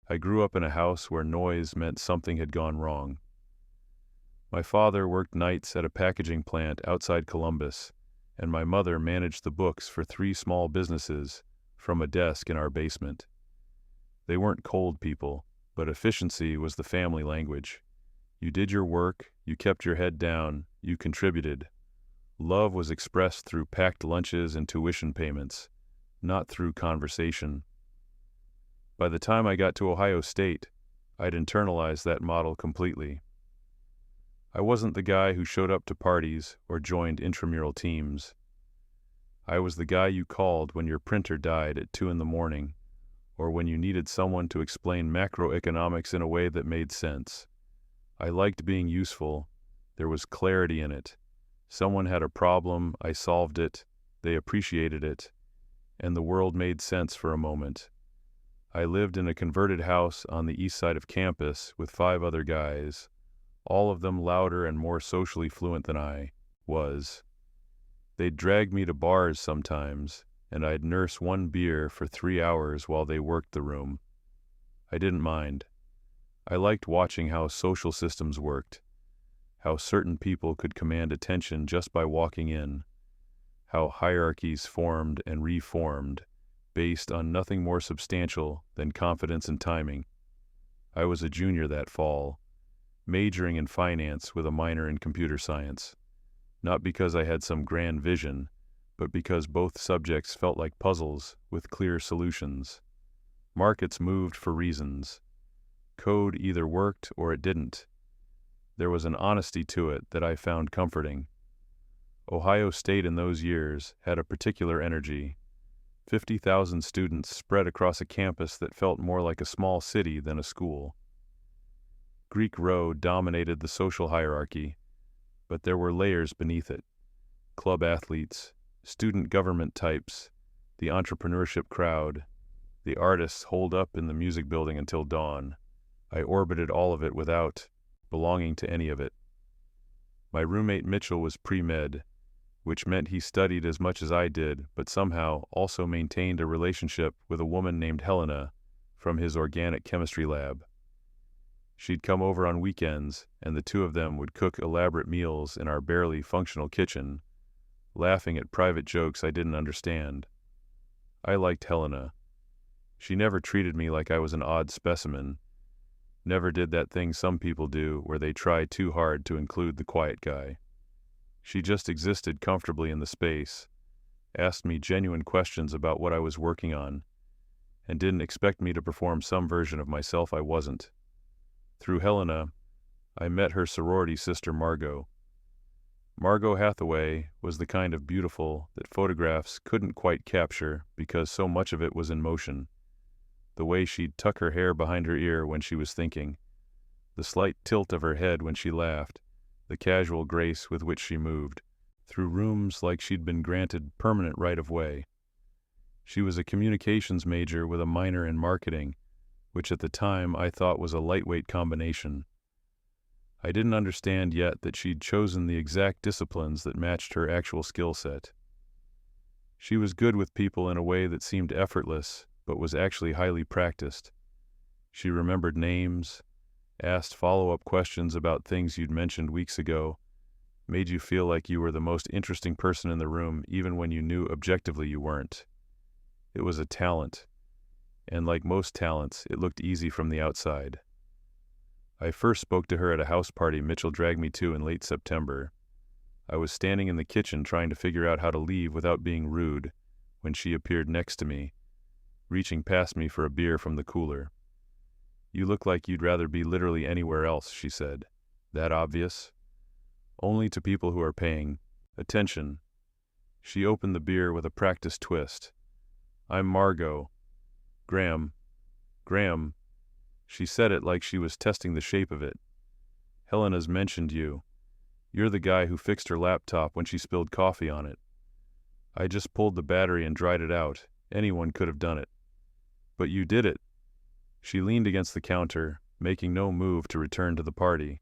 I grew up in a house where noise meant something had gone wrong. My father worked nights at a packaging plant outside Columbus, and my mother managed the books for 3 small businesses from a desk in our basement. They weren't cold people, but efficiency was the family language. You did your work, you kept your head down, you contributed. Love was expressed through packed lunches and tuition payments, not through conversation. By the time I got to Ohio State, I'd internalized that model completely. I wasn't the guy who showed up to parties or joined intramural teams. I was the guy you called when your printer died at 2 in the morning, or when you needed someone to explain macroeconomics in a way that made sense. I liked being useful. There was clarity in it. Someone had a problem, I solved it, they appreciated it, and the world made sense for a moment. I lived in a converted house on the east side of campus with 5 other guys, all of them louder and more socially fluent than I was. They'd drag me to bars sometimes, and I'd nurse 1 beer for 3 hours while they worked the room. I didn't mind. I liked watching how social systems worked, how certain people could command attention just by walking in, how hierarchies formed and reformed based on nothing more substantial than confidence and timing. I was a junior that fall, majoring in finance with a minor in computer science, not because I had some grand vision, but because both subjects felt like puzzles with clear solutions. Markets moved for reasons. Code either worked or it didn't. There was an honesty to it that I found comforting. Ohio State in those years had a particular energy. 50,000 students spread across a campus that felt more like a small city than a school. Greek Row dominated the social hierarchy, but there were layers beneath it. Club athletes, student government types, the entrepreneurship crowd, the artists holed up in the music building until dawn. I orbited all of it without belonging to any of it. My roommate Mitchell was pre-med, which meant he studied as much as I did, but somehow also maintained a relationship with a woman named Helena from his organic chemistry lab. She'd come over on weekends, and the 2 of them would cook elaborate meals in our barely functional kitchen, laughing at private jokes I didn't understand. I liked Helena. She never treated me like I was an odd specimen, never did that thing some people do where they try too hard to include the quiet guy. She just existed comfortably in the space, asked me genuine questions about what I was working on, and didn't expect me to perform some version of myself I wasn't. Through Helena, I met her sorority sister Margot. Margot Hathaway was the kind of beautiful that photographs couldn't quite capture because so much of it was in motion. The way she'd tuck her hair behind her ear when she was thinking, the slight tilt of her head when she laughed, the casual grace with which she moved, through rooms like she'd been granted permanent right-of-way. She was a communications major with a minor in marketing, which at the time I thought was a lightweight combination. I didn't understand yet that she'd chosen the exact disciplines that matched her actual skill set. She was good with people in a way that seemed effortless, but was actually highly practiced. She remembered names, asked follow-up questions about things you'd mentioned weeks ago, made you feel like you were the most interesting person in the room even when you knew objectively you weren't. It was a talent, and like most talents, it looked easy from the outside. I first spoke to her at a house party Mitchell dragged me to in late September. I was standing in the kitchen trying to figure out how to leave without being rude when she appeared next to me, reaching past me for a beer from the cooler. "You look like you'd rather be literally anywhere else," she said. "That obvious?" "Only to people who are paying attention." She opened the beer with a practiced twist. "I'm Margot. Graham." "Graham." She said it like she was testing the shape of it. "Helena's mentioned you. You're the guy who fixed her laptop when she spilled coffee on it." "I just pulled the battery and dried it out. Anyone could have done it." "But you did it." She leaned against the counter, making no move to return to the party.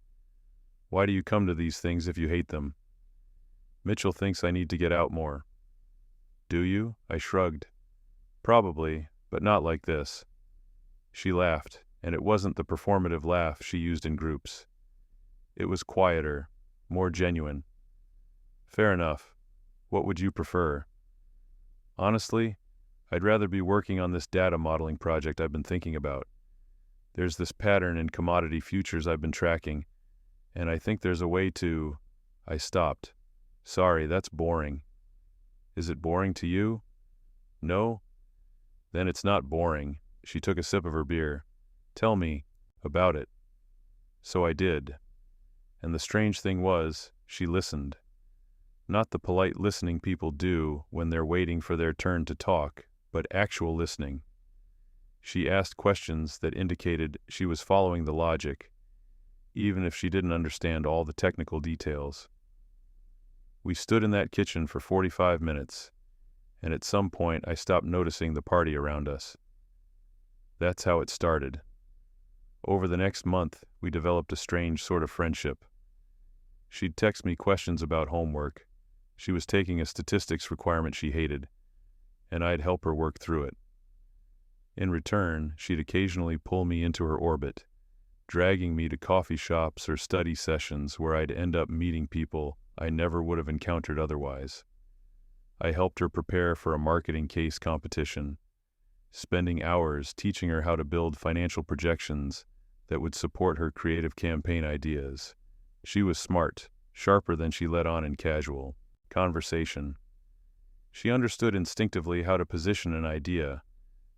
"Why do you come to these things if you hate them?" "Mitchell thinks I need to get out more." "Do you?" I shrugged. "Probably, but not like this." She laughed, and it wasn't the performative laugh she used in groups. It was quieter, more genuine. Fair enough. What would you prefer? Honestly, I'd rather be working on this data modeling project I've been thinking about. There's this pattern in commodity futures I've been tracking, and I think there's a way to... I stopped. Sorry, that's boring. Is it boring to you? No? Then it's not boring. She took a sip of her beer. Tell me about it. So I did. And the strange thing was, she listened. Not the polite listening people do when they're waiting for their turn to talk, but actual listening. She asked questions that indicated she was following the logic, even if she didn't understand all the technical details. We stood in that kitchen for 45 minutes, and at some point I stopped noticing the party around us. That's how it started. Over the next month, we developed a strange sort of friendship. She'd text me questions about homework. She was taking a statistics requirement she hated, and I'd help her work through it. In return, she'd occasionally pull me into her orbit, dragging me to coffee shops or study sessions where I'd end up meeting people I never would have encountered otherwise. I helped her prepare for a marketing case competition, spending hours teaching her how to build financial projections that would support her creative campaign ideas. She was smart, sharper than she let on in casual conversation. She understood instinctively how to position an idea,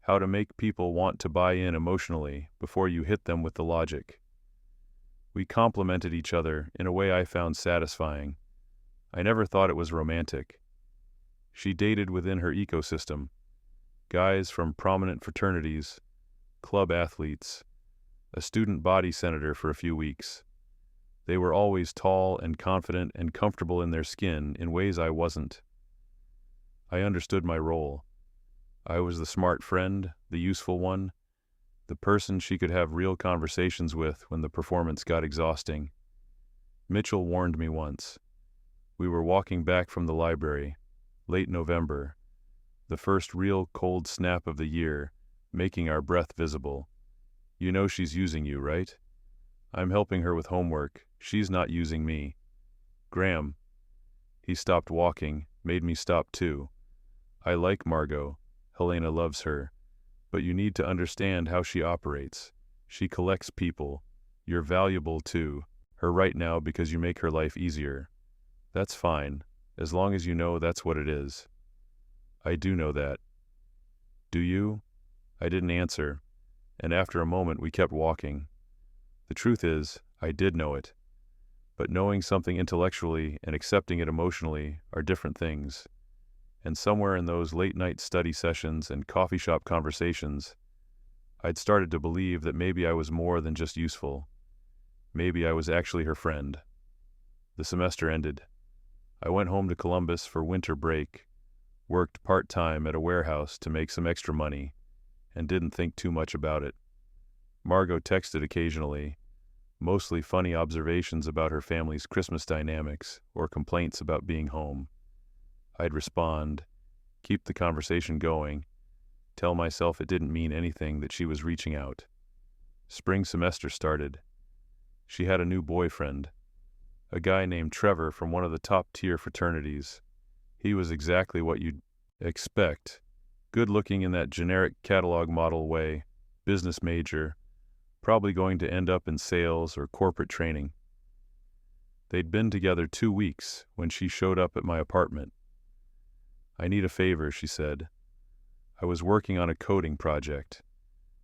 how to make people want to buy in emotionally before you hit them with the logic. We complemented each other in a way I found satisfying. I never thought it was romantic. She dated within her ecosystem, guys from prominent fraternities, club athletes, a student body senator for a few weeks. They were always tall and confident and comfortable in their skin in ways I wasn't. I understood my role. I was the smart friend, the useful one, the person she could have real conversations with when the performance got exhausting. Mitchell warned me once. We were walking back from the library, late November, the first real cold snap of the year, making our breath visible. You know she's using you, right? I'm helping her with homework. She's not using me. Graham. He stopped walking, made me stop too. I like Margot. Helena loves her. But you need to understand how she operates. She collects people. You're valuable to her right now because you make her life easier. That's fine, as long as you know that's what it is. I do know that. Do you? I didn't answer, and after a moment we kept walking. The truth is, I did know it. But knowing something intellectually and accepting it emotionally are different things. And somewhere in those late-night study sessions and coffee shop conversations, I'd started to believe that maybe I was more than just useful. Maybe I was actually her friend. The semester ended. I went home to Columbus for winter break, worked part-time at a warehouse to make some extra money, and didn't think too much about it. Margot texted occasionally, mostly funny observations about her family's Christmas dynamics or complaints about being home. I'd respond, keep the conversation going, tell myself it didn't mean anything that she was reaching out. Spring semester started. She had a new boyfriend, a guy named Trevor from one of the top-tier fraternities. He was exactly what you'd expect, good-looking in that generic catalog model way, business major, probably going to end up in sales or corporate training. They'd been together 2 weeks when she showed up at my apartment. I need a favor, she said. I was working on a coding project.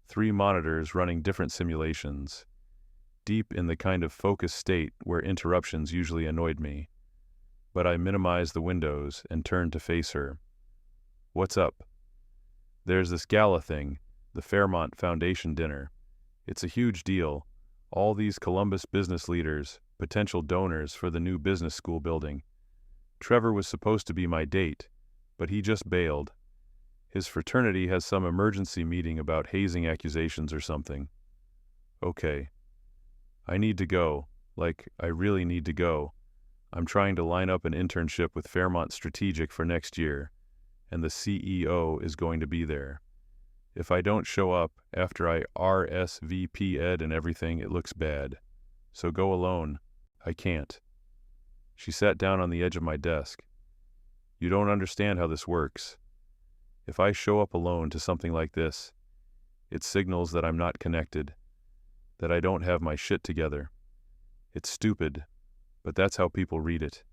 3 monitors running different simulations, deep in the kind of focused state where interruptions usually annoyed me. But I minimized the windows and turned to face her. What's up? There's this gala thing, the Fairmont Foundation dinner. It's a huge deal. All these Columbus business leaders, potential donors for the new business school building. Trevor was supposed to be my date, but he just bailed. His fraternity has some emergency meeting about hazing accusations or something. Okay. I need to go. I really need to go. I'm trying to line up an internship with Fairmont Strategic for next year, and the CEO is going to be there. If I don't show up after I RSVP'd and everything, it looks bad. So go alone. I can't. She sat down on the edge of my desk. You don't understand how this works. If I show up alone to something like this, it signals that I'm not connected, that I don't have my shit together. It's stupid, but that's how people read it.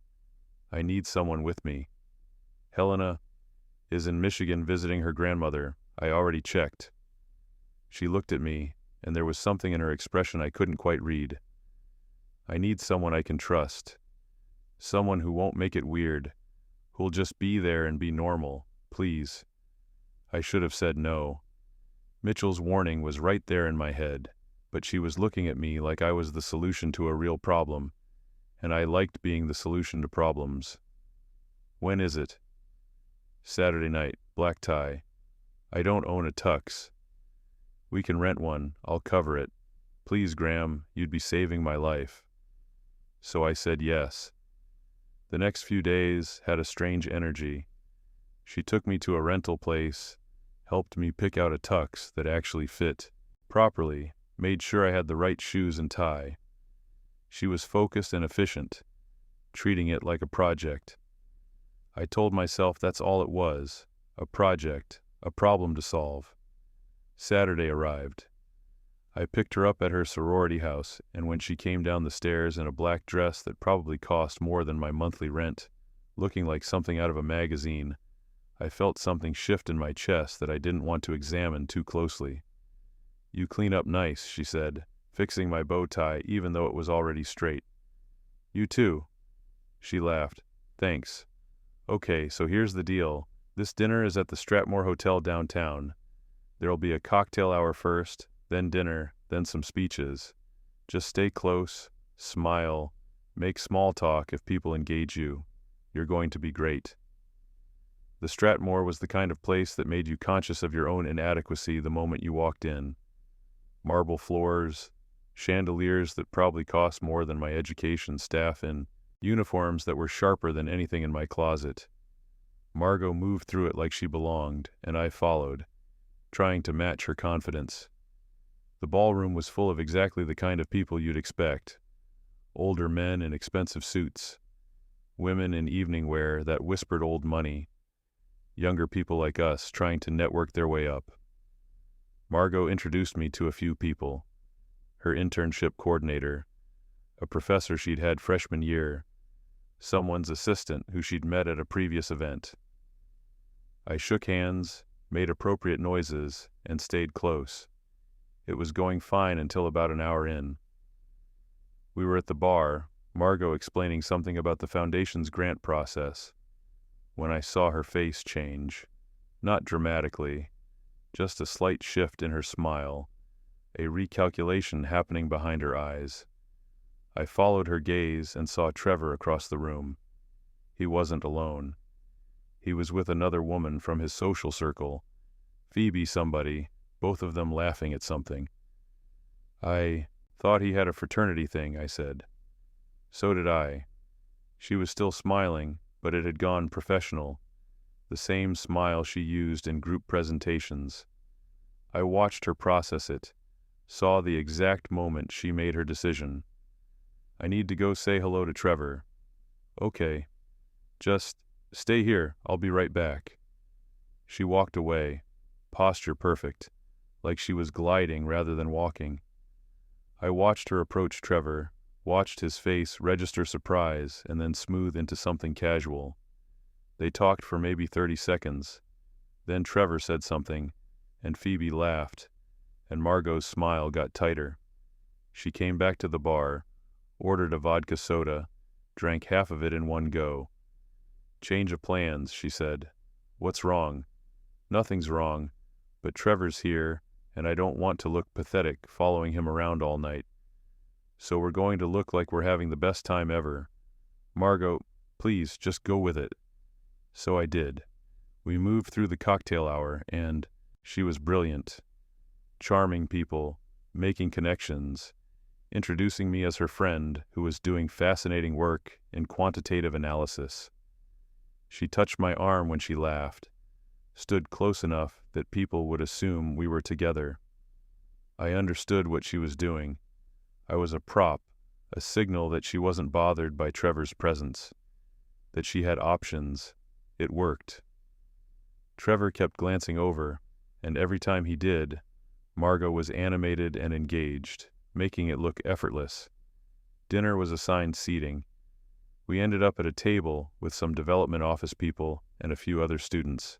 I need someone with me. Helena is in Michigan visiting her grandmother. I already checked. She looked at me, and there was something in her expression I couldn't quite read. I need someone I can trust. Someone who won't make it weird, who'll just be there and be normal, please. I should have said no. Mitchell's warning was right there in my head, but she was looking at me like I was the solution to a real problem, and I liked being the solution to problems. When is it? Saturday night, black tie. I don't own a tux. We can rent one, I'll cover it. Please, Graham, you'd be saving my life. So I said yes. The next few days had a strange energy. She took me to a rental place, helped me pick out a tux that actually fit properly, made sure I had the right shoes and tie. She was focused and efficient, treating it like a project. I told myself that's all it was, a project, a problem to solve. Saturday arrived. I picked her up at her sorority house, and when she came down the stairs in a black dress that probably cost more than my monthly rent, looking like something out of a magazine, I felt something shift in my chest that I didn't want to examine too closely. You clean up nice, she said, fixing my bow tie even though it was already straight. You too. She laughed. Thanks. Okay, so here's the deal. This dinner is at the Stratmore Hotel downtown. There'll be a cocktail hour first, then dinner, then some speeches. Just stay close, smile, make small talk if people engage you. You're going to be great. The Stratmore was the kind of place that made you conscious of your own inadequacy the moment you walked in. Marble floors, chandeliers that probably cost more than my education staff in, uniforms that were sharper than anything in my closet. Margot moved through it like she belonged, and I followed, trying to match her confidence. The ballroom was full of exactly the kind of people you'd expect. Older men in expensive suits, women in evening wear that whispered old money, younger people like us trying to network their way up. Margot introduced me to a few people. Her internship coordinator, a professor she'd had freshman year, someone's assistant who she'd met at a previous event. I shook hands, made appropriate noises, and stayed close. It was going fine until about an hour in. We were at the bar, Margot explaining something about the foundation's grant process, when I saw her face change. Not dramatically, just a slight shift in her smile, a recalculation happening behind her eyes. I followed her gaze and saw Trevor across the room. He wasn't alone. He was with another woman from his social circle, Phoebe somebody, both of them laughing at something. I thought he had a fraternity thing, I said. So did I. She was still smiling, but it had gone professional, the same smile she used in group presentations. I watched her process it, saw the exact moment she made her decision. I need to go say hello to Trevor. Okay. Just stay here, I'll be right back. She walked away, posture perfect, like she was gliding rather than walking. I watched her approach Trevor, watched his face register surprise and then smooth into something casual. They talked for maybe 30 seconds. Then Trevor said something, and Phoebe laughed, and Margot's smile got tighter. She came back to the bar, ordered a vodka soda, drank half of it in one go. Change of plans, she said. What's wrong? Nothing's wrong, but Trevor's here, and I don't want to look pathetic following him around all night. So we're going to look like we're having the best time ever. Margot, please, just go with it. So I did. We moved through the cocktail hour, and she was brilliant. Charming people, making connections, introducing me as her friend who was doing fascinating work in quantitative analysis. She touched my arm when she laughed, stood close enough that people would assume we were together. I understood what she was doing. I was a prop, a signal that she wasn't bothered by Trevor's presence, that she had options. It worked. Trevor kept glancing over, and every time he did, Margot was animated and engaged, making it look effortless. Dinner was assigned seating. We ended up at a table with some development office people and a few other students.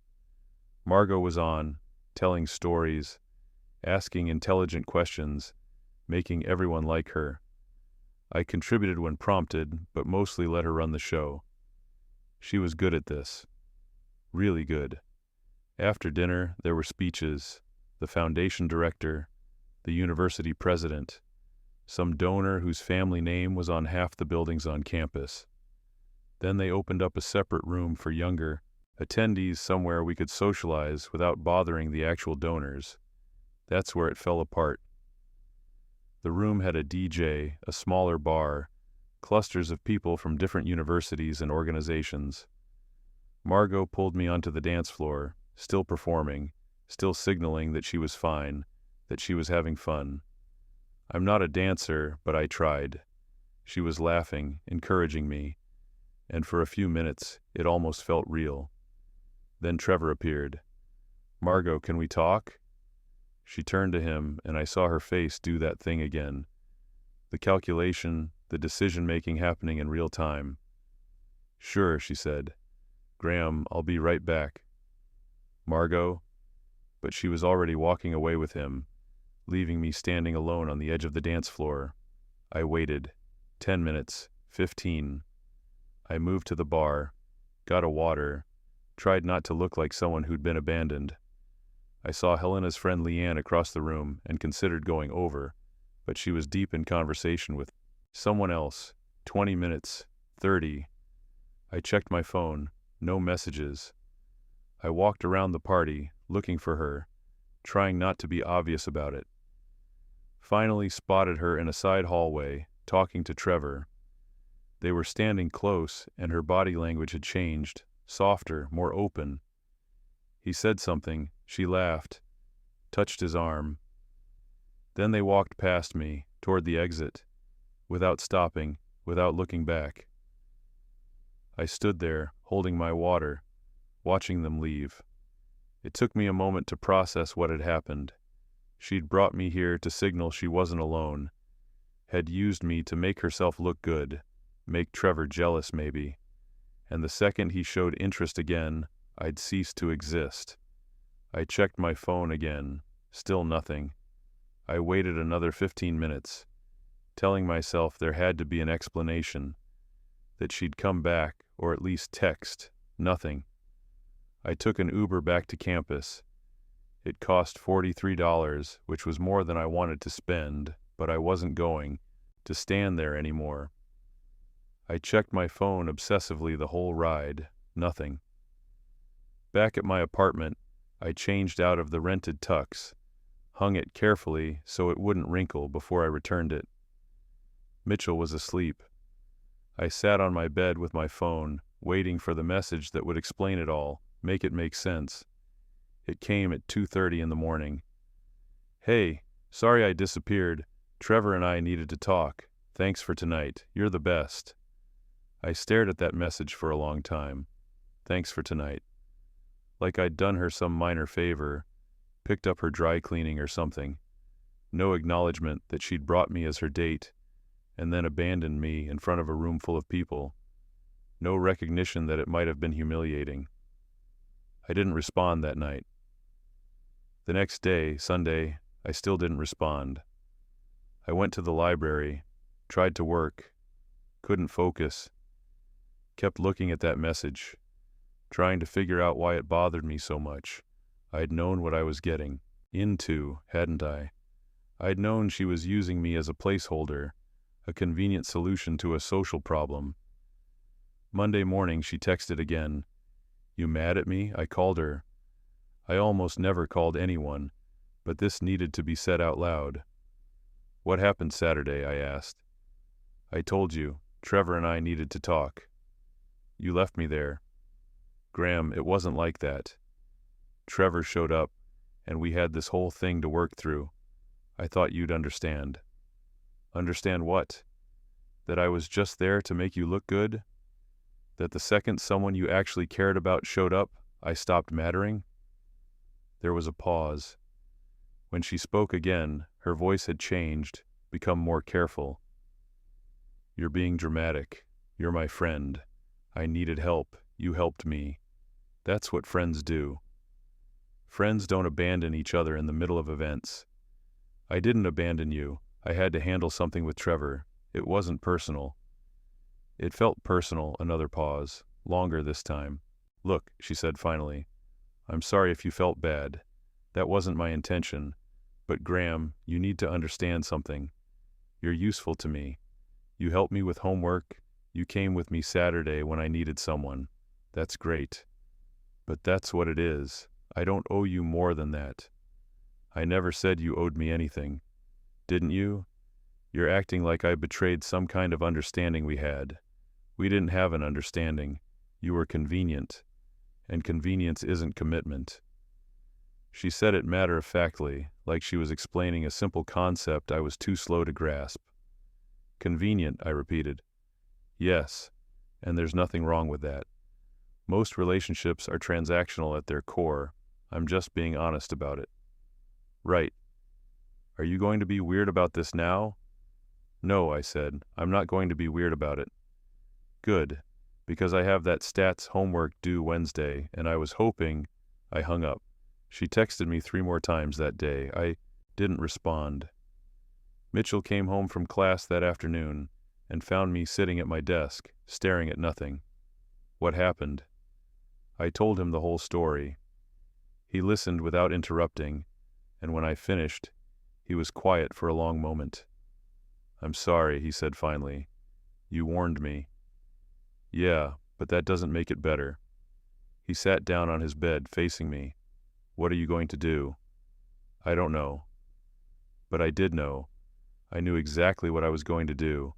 Margot was on, telling stories, asking intelligent questions, making everyone like her. I contributed when prompted, but mostly let her run the show. She was good at this. Really good. After dinner, there were speeches, the foundation director, the university president, some donor whose family name was on half the buildings on campus. Then they opened up a separate room for younger attendees somewhere we could socialize without bothering the actual donors. That's where it fell apart. The room had a DJ, a smaller bar, clusters of people from different universities and organizations. Margot pulled me onto the dance floor, still performing, still signaling that she was fine, that she was having fun. I'm not a dancer, but I tried. She was laughing, encouraging me, and for a few minutes, it almost felt real. Then Trevor appeared. "Margot, can we talk?" She turned to him, and I saw her face do that thing again. The calculation, the decision-making happening in real time. "Sure," she said. "Graham, I'll be right back." "Margot?" But she was already walking away with him, leaving me standing alone on the edge of the dance floor. I waited. 10 minutes. 15. I moved to the bar, got a water, tried not to look like someone who'd been abandoned. I saw Helena's friend Leanne across the room and considered going over, but she was deep in conversation with someone else. 20 minutes. 30. I checked my phone. No messages. I walked around the party, looking for her, trying not to be obvious about it. Finally spotted her in a side hallway, talking to Trevor. They were standing close, and her body language had changed, softer, more open. He said something, she laughed, touched his arm. Then they walked past me, toward the exit, without stopping, without looking back. I stood there, holding my water, watching them leave. It took me a moment to process what had happened. She'd brought me here to signal she wasn't alone, had used me to make herself look good, make Trevor jealous maybe, and the second he showed interest again, I'd cease to exist. I checked my phone again, still nothing. I waited another 15 minutes, telling myself there had to be an explanation, that she'd come back or at least text. Nothing. I took an Uber back to campus. It cost $43, which was more than I wanted to spend, but I wasn't going to stand there anymore. I checked my phone obsessively the whole ride. Nothing. Back at my apartment, I changed out of the rented tux, hung it carefully so it wouldn't wrinkle before I returned it. Mitchell was asleep. I sat on my bed with my phone, waiting for the message that would explain it all, make it make sense. It came at 2:30 in the morning. "Hey, sorry I disappeared. Trevor and I needed to talk. Thanks for tonight. You're the best." I stared at that message for a long time. Thanks for tonight. Like I'd done her some minor favor, picked up her dry cleaning or something. No acknowledgement that she'd brought me as her date, and then abandoned me in front of a room full of people. No recognition that it might have been humiliating. I didn't respond that night. The next day, Sunday, I still didn't respond. I went to the library, tried to work, couldn't focus, kept looking at that message, trying to figure out why it bothered me so much. I'd known what I was getting into, hadn't I? I'd known she was using me as a placeholder, a convenient solution to a social problem. Monday morning she texted again. "You mad at me?" I called her. I almost never called anyone, but this needed to be said out loud. "What happened Saturday?" I asked. "I told you, Trevor and I needed to talk. You left me there." "Graham, it wasn't like that." Trevor showed up, and we had this whole thing to work through. I thought you'd understand." "Understand what? That I was just there to make you look good? That the second someone you actually cared about showed up, I stopped mattering?" There was a pause. When she spoke again, her voice had changed, become more careful. "You're being dramatic. You're my friend. I needed help. You helped me. That's what friends do. Friends don't abandon each other in the middle of events. I didn't abandon you. I had to handle something with Trevor. It wasn't personal." It felt personal. Another pause, longer this time. "Look," she said finally, "I'm sorry if you felt bad. That wasn't my intention. But Graham, you need to understand something. You're useful to me. You helped me with homework. You came with me Saturday when I needed someone. That's great. But that's what it is. I don't owe you more than that. I never said you owed me anything. Didn't you? You're acting like I betrayed some kind of understanding we had. We didn't have an understanding. You were convenient. And convenience isn't commitment." She said it matter-of-factly, like she was explaining a simple concept I was too slow to grasp. "Convenient," I repeated. "Yes, and there's nothing wrong with that. Most relationships are transactional at their core. I'm just being honest about it." "Right. Are you going to be weird about this now?" "No," I said. "I'm not going to be weird about it." "Good, because I have that stats homework due Wednesday, and I was hoping—" I hung up. She texted me 3 more times that day. I didn't respond. Mitchell came home from class that afternoon and found me sitting at my desk, staring at nothing. "What happened?" I told him the whole story. He listened without interrupting, and when I finished, he was quiet for a long moment. "I'm sorry," he said finally. "You warned me." "Yeah, but that doesn't make it better." He sat down on his bed, facing me. "What are you going to do?" "I don't know." But I did know. I knew exactly what I was going to do.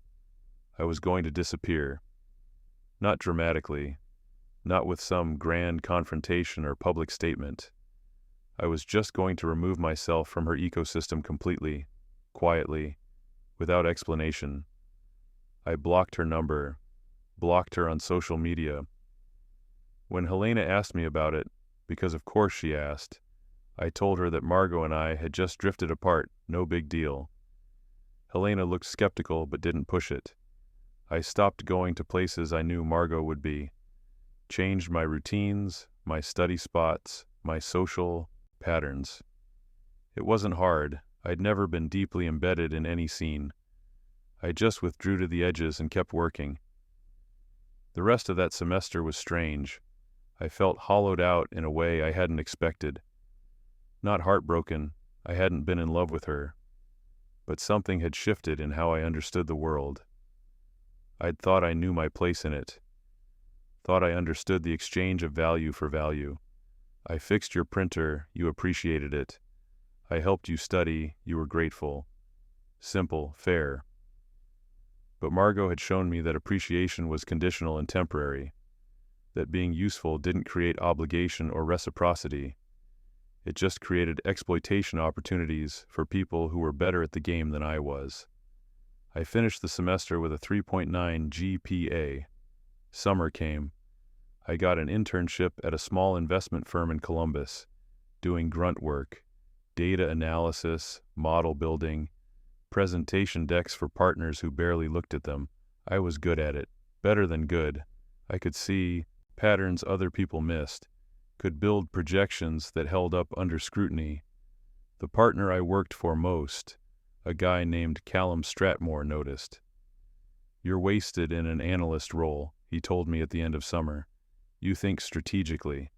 I was going to disappear. Not dramatically, not with some grand confrontation or public statement. I was just going to remove myself from her ecosystem completely, quietly, without explanation. I blocked her number, blocked her on social media. When Helena asked me about it, because of course she asked, I told her that Margot and I had just drifted apart, no big deal. Helena looked skeptical but didn't push it. I stopped going to places I knew Margot would be, changed my routines, my study spots, my social patterns. It wasn't hard. I'd never been deeply embedded in any scene. I just withdrew to the edges and kept working. The rest of that semester was strange. I felt hollowed out in a way I hadn't expected. Not heartbroken, I hadn't been in love with her, but something had shifted in how I understood the world. I'd thought I knew my place in it, thought I understood the exchange of value for value. I fixed your printer, you appreciated it. I helped you study, you were grateful. Simple, fair. But Margot had shown me that appreciation was conditional and temporary, that being useful didn't create obligation or reciprocity. It just created exploitation opportunities for people who were better at the game than I was. I finished the semester with a 3.9 GPA. Summer came. I got an internship at a small investment firm in Columbus, doing grunt work, data analysis, model building, presentation decks for partners who barely looked at them. I was good at it, better than good. I could see patterns other people missed, could build projections that held up under scrutiny. The partner I worked for most, a guy named Callum Stratmore, noticed. "You're wasted in an analyst role," he told me at the end of summer. "You think strategically.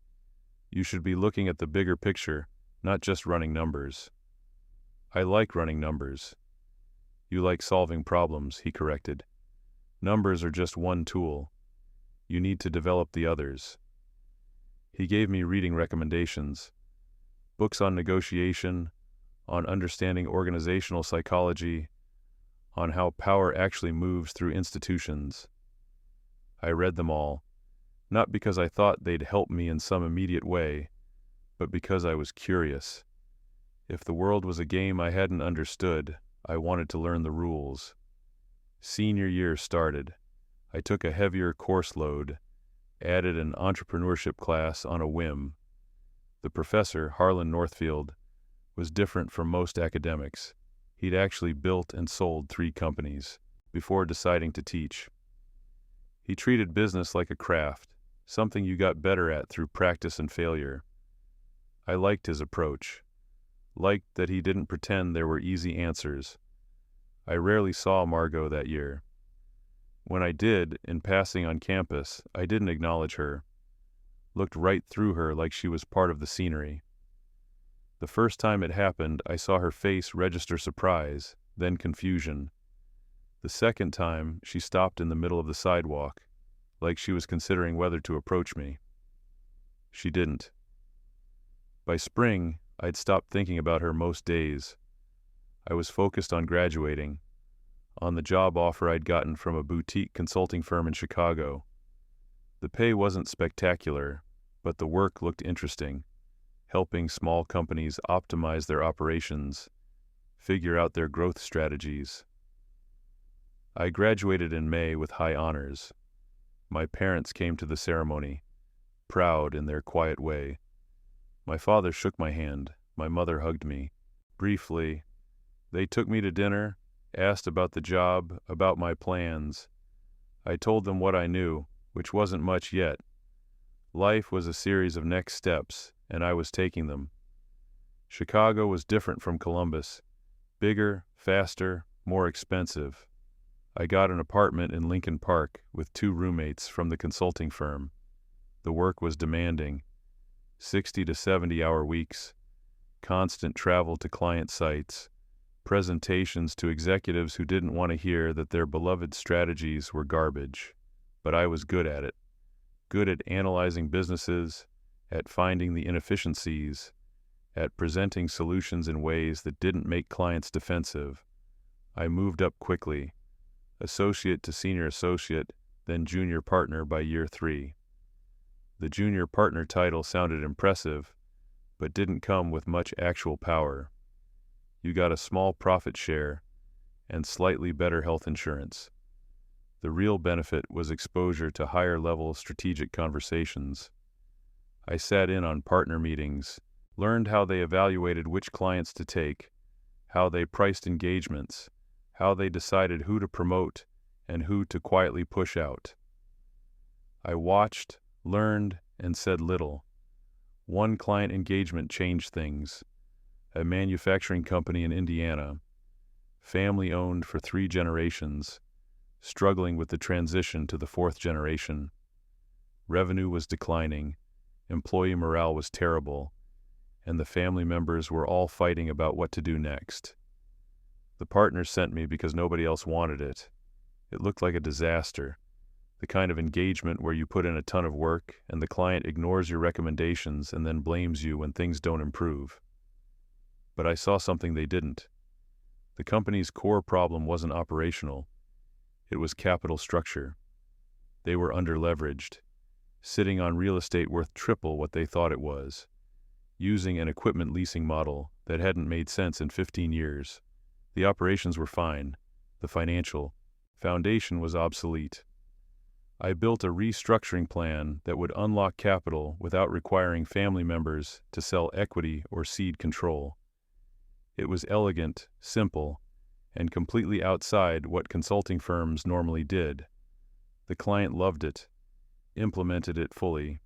You should be looking at the bigger picture, not just running numbers." "I like running numbers." "You like solving problems," he corrected. "Numbers are just one tool. You need to develop the others." He gave me reading recommendations. Books on negotiation, on understanding organizational psychology, on how power actually moves through institutions. I read them all, not because I thought they'd help me in some immediate way, but because I was curious. If the world was a game I hadn't understood, I wanted to learn the rules. Senior year started. I took a heavier course load, added an entrepreneurship class on a whim. The professor, Harlan Northfield, was different from most academics. He'd actually built and sold 3 companies before deciding to teach. He treated business like a craft, something you got better at through practice and failure. I liked his approach, liked that he didn't pretend there were easy answers. I rarely saw Margot that year. When I did, in passing on campus, I didn't acknowledge her, looked right through her like she was part of the scenery. The first time it happened, I saw her face register surprise, then confusion. The second time, she stopped in the middle of the sidewalk, like she was considering whether to approach me. She didn't. By spring, I'd stopped thinking about her most days. I was focused on graduating, on the job offer I'd gotten from a boutique consulting firm in Chicago. The pay wasn't spectacular, but the work looked interesting, helping small companies optimize their operations, figure out their growth strategies. I graduated in May with high honors. My parents came to the ceremony, proud in their quiet way. My father shook my hand, my mother hugged me. Briefly, they took me to dinner, asked about the job, about my plans. I told them what I knew, which wasn't much yet. Life was a series of next steps, and I was taking them. Chicago was different from Columbus. Bigger, faster, more expensive. I got an apartment in Lincoln Park with 2 roommates from the consulting firm. The work was demanding. 60 to 70-hour weeks, constant travel to client sites, presentations to executives who didn't want to hear that their beloved strategies were garbage. But I was good at it. Good at analyzing businesses, at finding the inefficiencies, at presenting solutions in ways that didn't make clients defensive. I moved up quickly, associate to senior associate, then junior partner by year 3. The junior partner title sounded impressive, but didn't come with much actual power. You got a small profit share and slightly better health insurance. The real benefit was exposure to higher-level strategic conversations. I sat in on partner meetings, learned how they evaluated which clients to take, how they priced engagements, how they decided who to promote and who to quietly push out. I watched, learned, and said little. One client engagement changed things. A manufacturing company in Indiana, family-owned for 3 generations, struggling with the transition to the 4th generation. Revenue was declining, employee morale was terrible, and the family members were all fighting about what to do next. The partners sent me because nobody else wanted it. It looked like a disaster, the kind of engagement where you put in a ton of work and the client ignores your recommendations and then blames you when things don't improve. But I saw something they didn't. The company's core problem wasn't operational. It was capital structure. They were underleveraged, sitting on real estate worth triple what they thought it was, using an equipment leasing model that hadn't made sense in 15 years. The operations were fine. The financial foundation was obsolete. I built a restructuring plan that would unlock capital without requiring family members to sell equity or cede control. It was elegant, simple, and completely outside what consulting firms normally did. The client loved it, implemented it fully.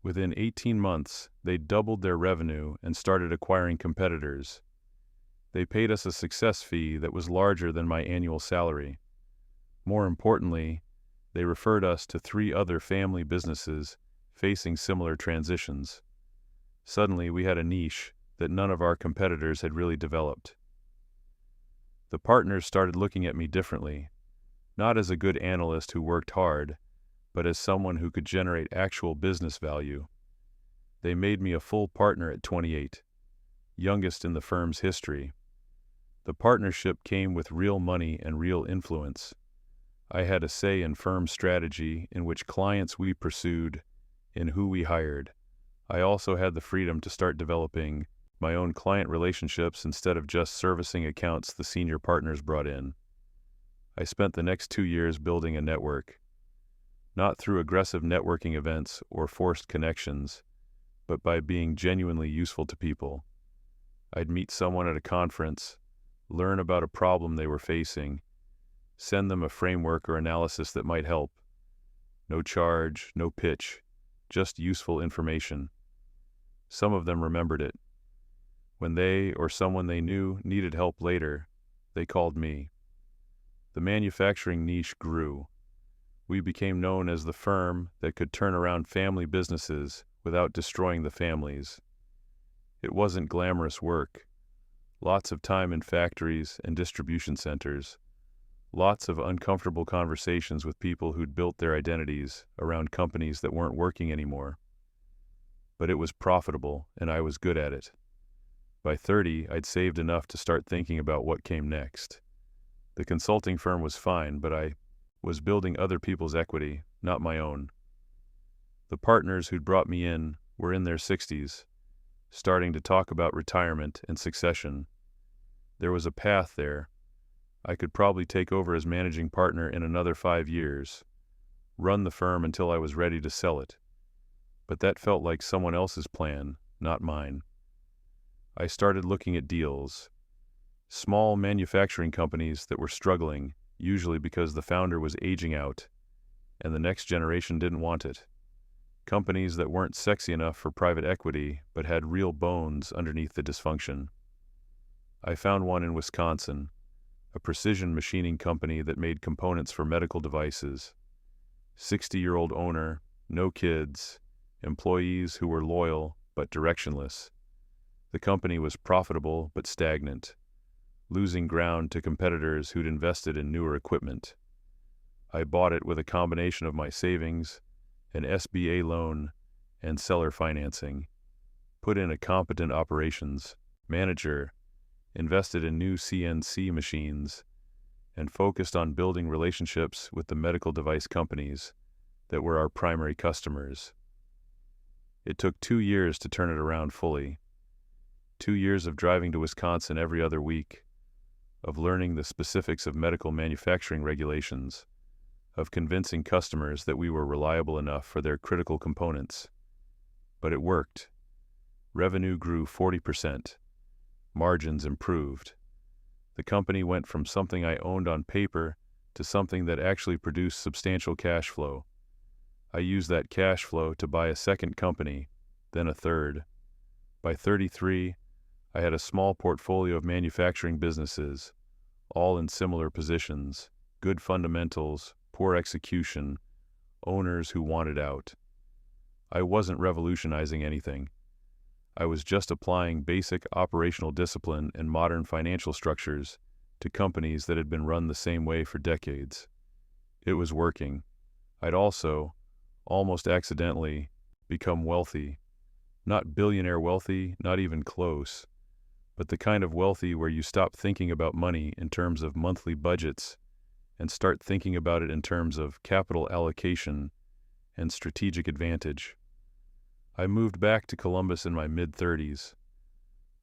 Within 18 months, they doubled their revenue and started acquiring competitors. They paid us a success fee that was larger than my annual salary. More importantly, they referred us to 3 other family businesses facing similar transitions. Suddenly, we had a niche that none of our competitors had really developed. The partners started looking at me differently, not as a good analyst who worked hard, but as someone who could generate actual business value. They made me a full partner at 28, youngest in the firm's history. The partnership came with real money and real influence. I had a say in firm strategy, in which clients we pursued, in who we hired. I also had the freedom to start developing my own client relationships instead of just servicing accounts the senior partners brought in. I spent the next 2 years building a network, not through aggressive networking events or forced connections, but by being genuinely useful to people. I'd meet someone at a conference, learn about a problem they were facing, send them a framework or analysis that might help. No charge, no pitch, just useful information. Some of them remembered it. When they or someone they knew needed help later, they called me. The manufacturing niche grew. We became known as the firm that could turn around family businesses without destroying the families. It wasn't glamorous work. Lots of time in factories and distribution centers. Lots of uncomfortable conversations with people who'd built their identities around companies that weren't working anymore. But it was profitable, and I was good at it. By 30, I'd saved enough to start thinking about what came next. The consulting firm was fine, but I was building other people's equity, not my own. The partners who'd brought me in were in their 60s, starting to talk about retirement and succession. There was a path there. I could probably take over as managing partner in another 5 years, run the firm until I was ready to sell it. But that felt like someone else's plan, not mine. I started looking at deals. Small manufacturing companies that were struggling, usually because the founder was aging out, and the next generation didn't want it. Companies that weren't sexy enough for private equity, but had real bones underneath the dysfunction. I found one in Wisconsin, a precision machining company that made components for medical devices. 60-year-old owner, no kids, employees who were loyal but directionless. The company was profitable but stagnant, losing ground to competitors who'd invested in newer equipment. I bought it with a combination of my savings, an SBA loan, and seller financing, put in a competent operations manager, invested in new CNC machines, and focused on building relationships with the medical device companies that were our primary customers. It took 2 years to turn it around fully. 2 years of driving to Wisconsin every other week, of learning the specifics of medical manufacturing regulations, of convincing customers that we were reliable enough for their critical components. But it worked. Revenue grew 40%. Margins improved. The company went from something I owned on paper to something that actually produced substantial cash flow. I used that cash flow to buy a second company, then a third. By 33, I had a small portfolio of manufacturing businesses, all in similar positions, good fundamentals, poor execution, owners who wanted out. I wasn't revolutionizing anything. I was just applying basic operational discipline and modern financial structures to companies that had been run the same way for decades. It was working. I'd also, almost accidentally, become wealthy. Not billionaire wealthy, not even close, but the kind of wealthy where you stop thinking about money in terms of monthly budgets and start thinking about it in terms of capital allocation and strategic advantage. I moved back to Columbus in my mid-30s,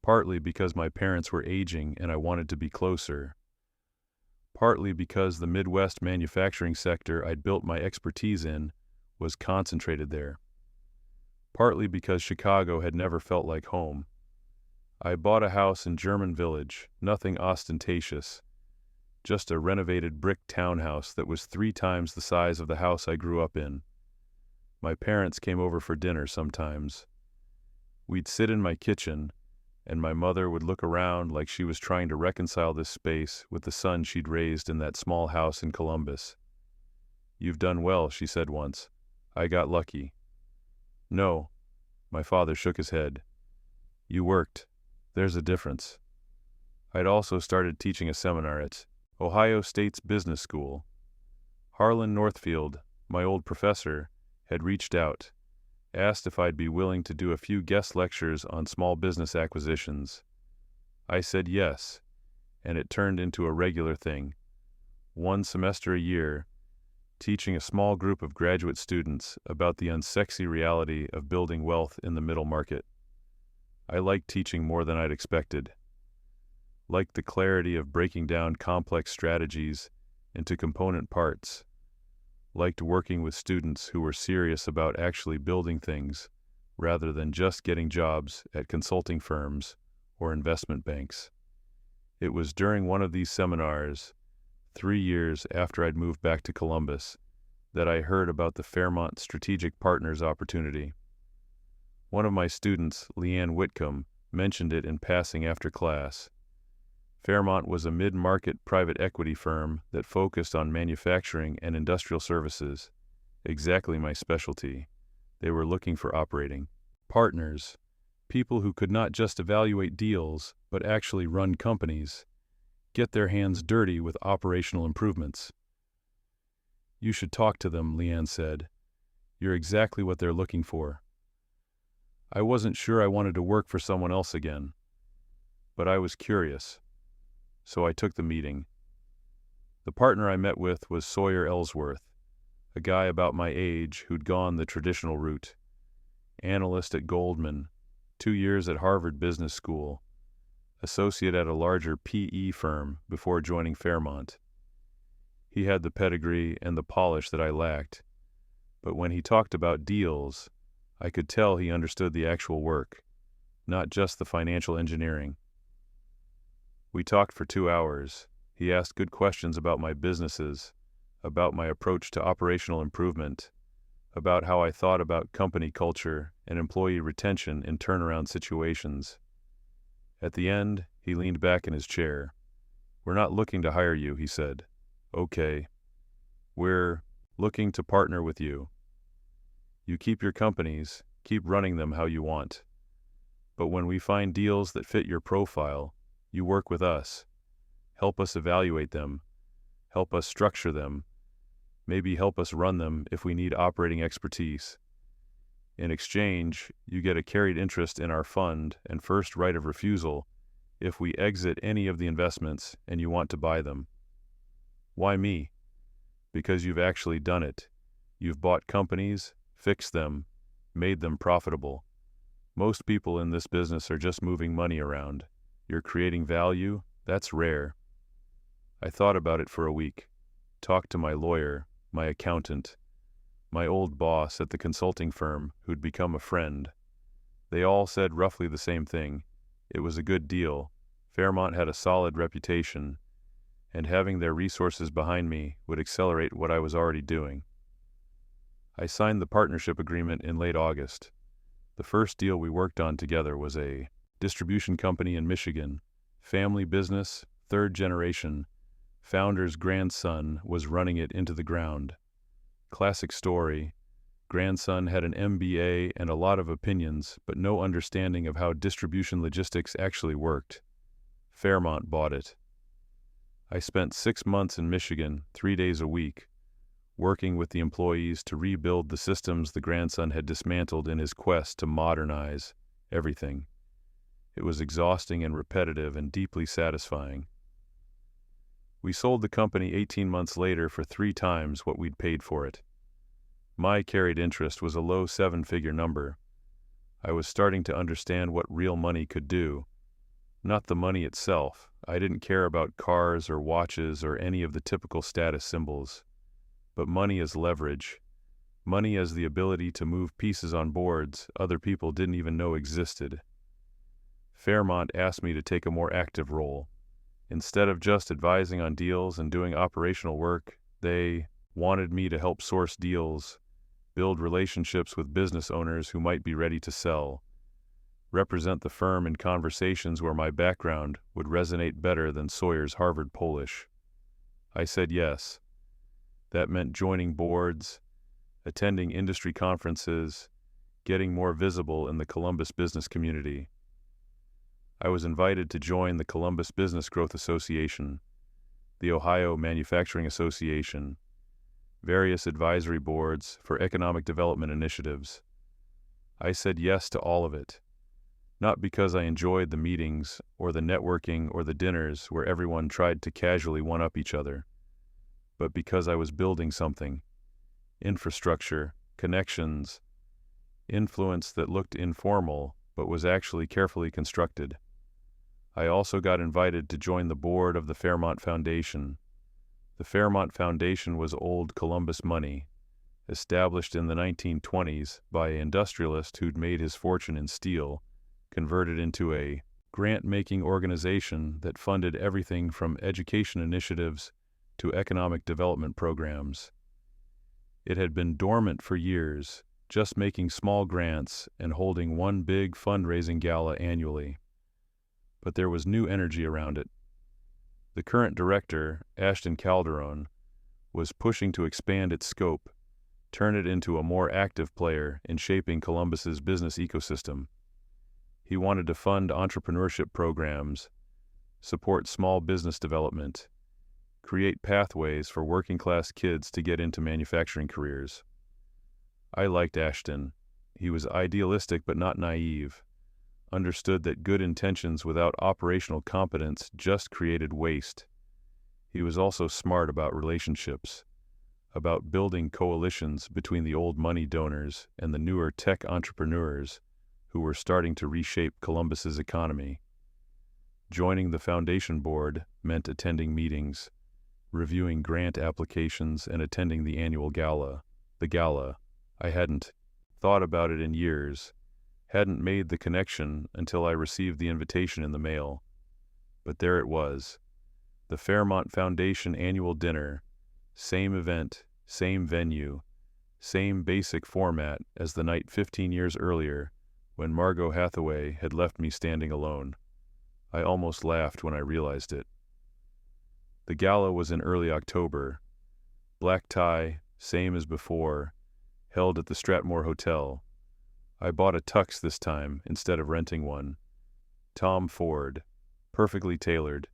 partly because my parents were aging and I wanted to be closer, partly because the Midwest manufacturing sector I'd built my expertise in was concentrated there, partly because Chicago had never felt like home. I bought a house in German Village, nothing ostentatious, just a renovated brick townhouse that was 3 times the size of the house I grew up in. My parents came over for dinner sometimes. We'd sit in my kitchen, and my mother would look around like she was trying to reconcile this space with the son she'd raised in that small house in Columbus. "You've done well," she said once. "I got lucky." "No," my father shook his head. "You worked. There's a difference." I'd also started teaching a seminar at Ohio State's Business School. Harlan Northfield, my old professor, had reached out, asked if I'd be willing to do a few guest lectures on small business acquisitions. I said yes, and it turned into a regular thing. 1 semester a year, teaching a small group of graduate students about the unsexy reality of building wealth in the middle market. I liked teaching more than I'd expected. Liked the clarity of breaking down complex strategies into component parts. Liked working with students who were serious about actually building things rather than just getting jobs at consulting firms or investment banks. It was during one of these seminars, 3 years after I'd moved back to Columbus, that I heard about the Fairmont Strategic Partners opportunity. One of my students, Leanne Whitcomb, mentioned it in passing after class. Fairmont was a mid-market private equity firm that focused on manufacturing and industrial services, exactly my specialty. They were looking for operating partners, people who could not just evaluate deals, but actually run companies, get their hands dirty with operational improvements. You should talk to them, Leanne said. You're exactly what they're looking for. I wasn't sure I wanted to work for someone else again, but I was curious, so I took the meeting. The partner I met with was Sawyer Ellsworth, a guy about my age who'd gone the traditional route. Analyst at Goldman, 2 years at Harvard Business School, associate at a larger PE firm before joining Fairmont. He had the pedigree and the polish that I lacked, but when he talked about deals, I could tell he understood the actual work, not just the financial engineering. We talked for 2 hours. He asked good questions about my businesses, about my approach to operational improvement, about how I thought about company culture and employee retention in turnaround situations. At the end, he leaned back in his chair. "We're not looking to hire you," he said. "Okay. We're looking to partner with you. You keep your companies, keep running them how you want. But when we find deals that fit your profile, you work with us. Help us evaluate them. Help us structure them. Maybe help us run them if we need operating expertise. In exchange, you get a carried interest in our fund and first right of refusal if we exit any of the investments and you want to buy them." Why me? Because you've actually done it. You've bought companies, fixed them, made them profitable. Most people in this business are just moving money around. You're creating value, that's rare. I thought about it for a week. Talked to my lawyer, my accountant, my old boss at the consulting firm who'd become a friend. They all said roughly the same thing. It was a good deal. Fairmont had a solid reputation, and having their resources behind me would accelerate what I was already doing. I signed the partnership agreement in late August. The first deal we worked on together was a distribution company in Michigan, family business, 3rd generation. Founder's grandson was running it into the ground. Classic story. Grandson had an MBA and a lot of opinions, but no understanding of how distribution logistics actually worked. Fairmont bought it. I spent 6 months in Michigan, 3 days a week, working with the employees to rebuild the systems the grandson had dismantled in his quest to modernize everything. It was exhausting and repetitive and deeply satisfying. We sold the company 18 months later for 3 times what we'd paid for it. My carried interest was a low 7-figure number. I was starting to understand what real money could do. Not the money itself. I didn't care about cars or watches or any of the typical status symbols. But money as leverage. Money as the ability to move pieces on boards other people didn't even know existed. Fairmont asked me to take a more active role. Instead of just advising on deals and doing operational work, they wanted me to help source deals, build relationships with business owners who might be ready to sell, represent the firm in conversations where my background would resonate better than Sawyer's Harvard Polish. I said yes. That meant joining boards, attending industry conferences, getting more visible in the Columbus business community. I was invited to join the Columbus Business Growth Association, the Ohio Manufacturing Association, various advisory boards for economic development initiatives. I said yes to all of it, not because I enjoyed the meetings or the networking or the dinners where everyone tried to casually one-up each other, but because I was building something, infrastructure, connections, influence that looked informal but was actually carefully constructed. I also got invited to join the board of the Fairmont Foundation. The Fairmont Foundation was old Columbus money, established in the 1920s by an industrialist who'd made his fortune in steel, converted into a grant-making organization that funded everything from education initiatives to economic development programs. It had been dormant for years, just making small grants and holding one big fundraising gala annually. But there was new energy around it. The current director, Ashton Calderon, was pushing to expand its scope, turn it into a more active player in shaping Columbus's business ecosystem. He wanted to fund entrepreneurship programs, support small business development, create pathways for working-class kids to get into manufacturing careers. I liked Ashton. He was idealistic but not naive, understood that good intentions without operational competence just created waste. He was also smart about relationships, about building coalitions between the old money donors and the newer tech entrepreneurs who were starting to reshape Columbus's economy. Joining the foundation board meant attending meetings, reviewing grant applications, and attending the annual gala. The gala. I hadn't thought about it in years, hadn't made the connection until I received the invitation in the mail. But there it was, the Fairmont Foundation annual dinner, same event, same venue, same basic format as the night 15 years earlier when Margot Hathaway had left me standing alone. I almost laughed when I realized it. The gala was in early October. Black tie, same as before, held at the Stratmore Hotel. I bought a tux this time instead of renting one. Tom Ford, perfectly tailored,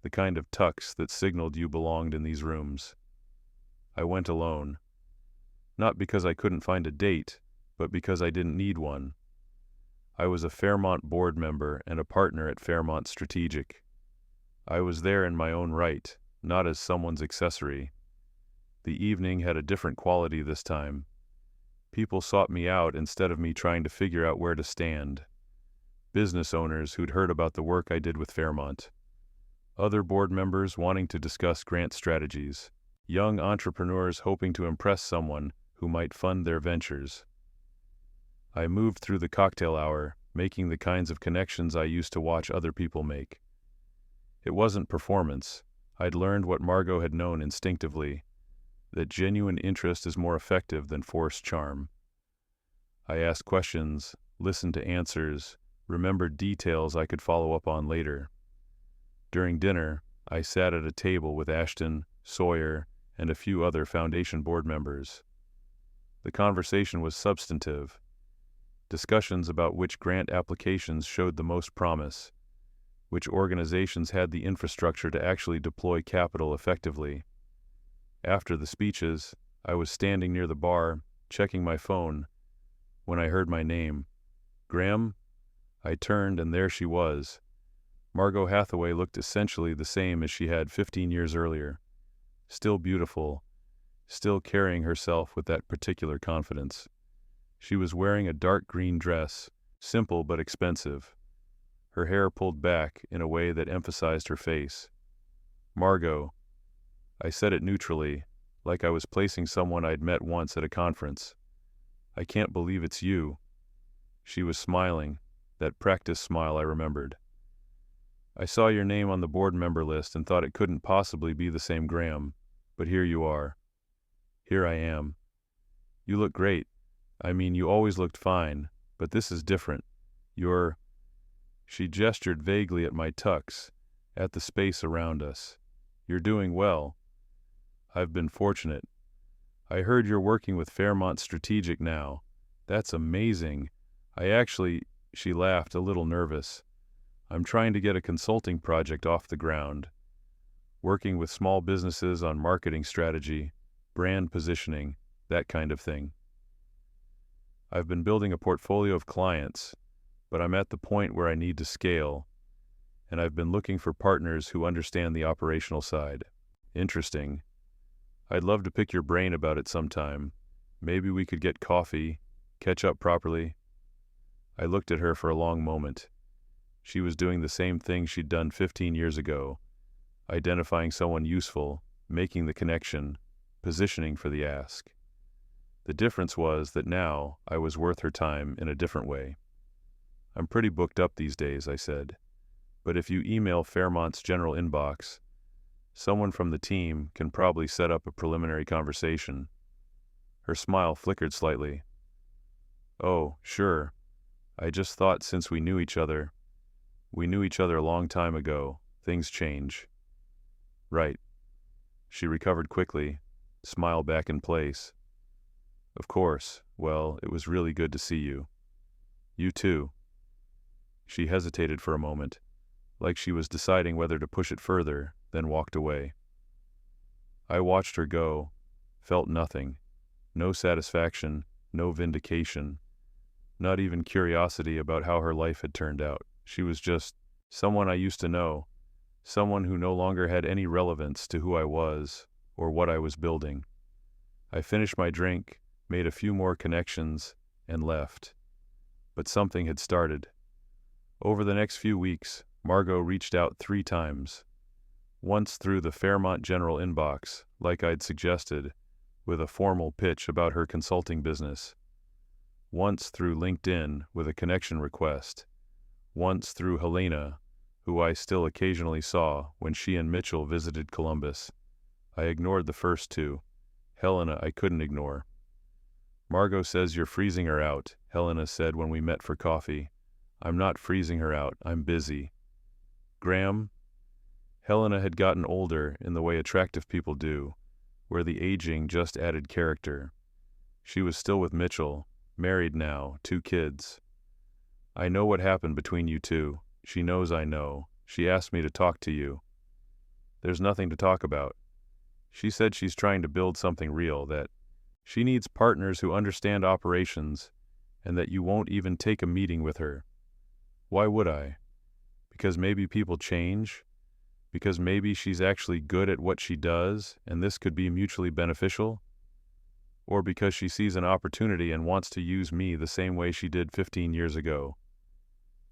the kind of tux that signaled you belonged in these rooms. I went alone, not because I couldn't find a date, but because I didn't need one. I was a Fairmont board member and a partner at Fairmont Strategic. I was there in my own right, not as someone's accessory. The evening had a different quality this time. People sought me out instead of me trying to figure out where to stand. Business owners who'd heard about the work I did with Fairmont. Other board members wanting to discuss grant strategies. Young entrepreneurs hoping to impress someone who might fund their ventures. I moved through the cocktail hour, making the kinds of connections I used to watch other people make. It wasn't performance. I'd learned what Margot had known instinctively, that genuine interest is more effective than forced charm. I asked questions, listened to answers, remembered details I could follow up on later. During dinner, I sat at a table with Ashton, Sawyer, and a few other foundation board members. The conversation was substantive. Discussions about which grant applications showed the most promise, which organizations had the infrastructure to actually deploy capital effectively. After the speeches, I was standing near the bar, checking my phone, when I heard my name. Graham? I turned, and there she was. Margot Hathaway looked essentially the same as she had 15 years earlier. Still beautiful, still carrying herself with that particular confidence. She was wearing a dark green dress, simple but expensive. Her hair pulled back in a way that emphasized her face. Margot. I said it neutrally, like I was placing someone I'd met once at a conference. I can't believe it's you. She was smiling, that practice smile I remembered. I saw your name on the board member list and thought it couldn't possibly be the same Graham, but here you are. Here I am. You look great. I mean, you always looked fine, but this is different. You're... She gestured vaguely at my tux, at the space around us. You're doing well. I've been fortunate. I heard you're working with Fairmont Strategic now. That's amazing. She laughed, a little nervous. I'm trying to get a consulting project off the ground. Working with small businesses on marketing strategy, brand positioning, that kind of thing. I've been building a portfolio of clients, but I'm at the point where I need to scale, and I've been looking for partners who understand the operational side. Interesting. I'd love to pick your brain about it sometime. Maybe we could get coffee, catch up properly. I looked at her for a long moment. She was doing the same thing she'd done 15 years ago, identifying someone useful, making the connection, positioning for the ask. The difference was that now I was worth her time in a different way. I'm pretty booked up these days, I said. But if you email Fairmont's general inbox, someone from the team can probably set up a preliminary conversation. Her smile flickered slightly. Oh, sure. I just thought since we knew each other a long time ago, things change. Right. She recovered quickly, smile back in place. Of course. Well, it was really good to see you. You too. She hesitated for a moment, like she was deciding whether to push it further, then walked away. I watched her go, felt nothing. No satisfaction, no vindication, not even curiosity about how her life had turned out. She was just someone I used to know, someone who no longer had any relevance to who I was or what I was building. I finished my drink, made a few more connections, and left. But something had started. Over the next few weeks, Margot reached out 3 times. Once through the Fairmont General inbox, like I'd suggested, with a formal pitch about her consulting business. Once through LinkedIn with a connection request. Once through Helena, who I still occasionally saw when she and Mitchell visited Columbus. I ignored the first 2. Helena I couldn't ignore. Margot says you're freezing her out, Helena said when we met for coffee. I'm not freezing her out, I'm busy. Graham? Helena had gotten older in the way attractive people do, where the aging just added character. She was still with Mitchell, married now, 2 kids. I know what happened between you 2. She knows I know. She asked me to talk to you. There's nothing to talk about. She said she's trying to build something real, that she needs partners who understand operations, and that you won't even take a meeting with her. Why would I? Because maybe people change? Because maybe she's actually good at what she does, and this could be mutually beneficial? Or because she sees an opportunity and wants to use me the same way she did 15 years ago?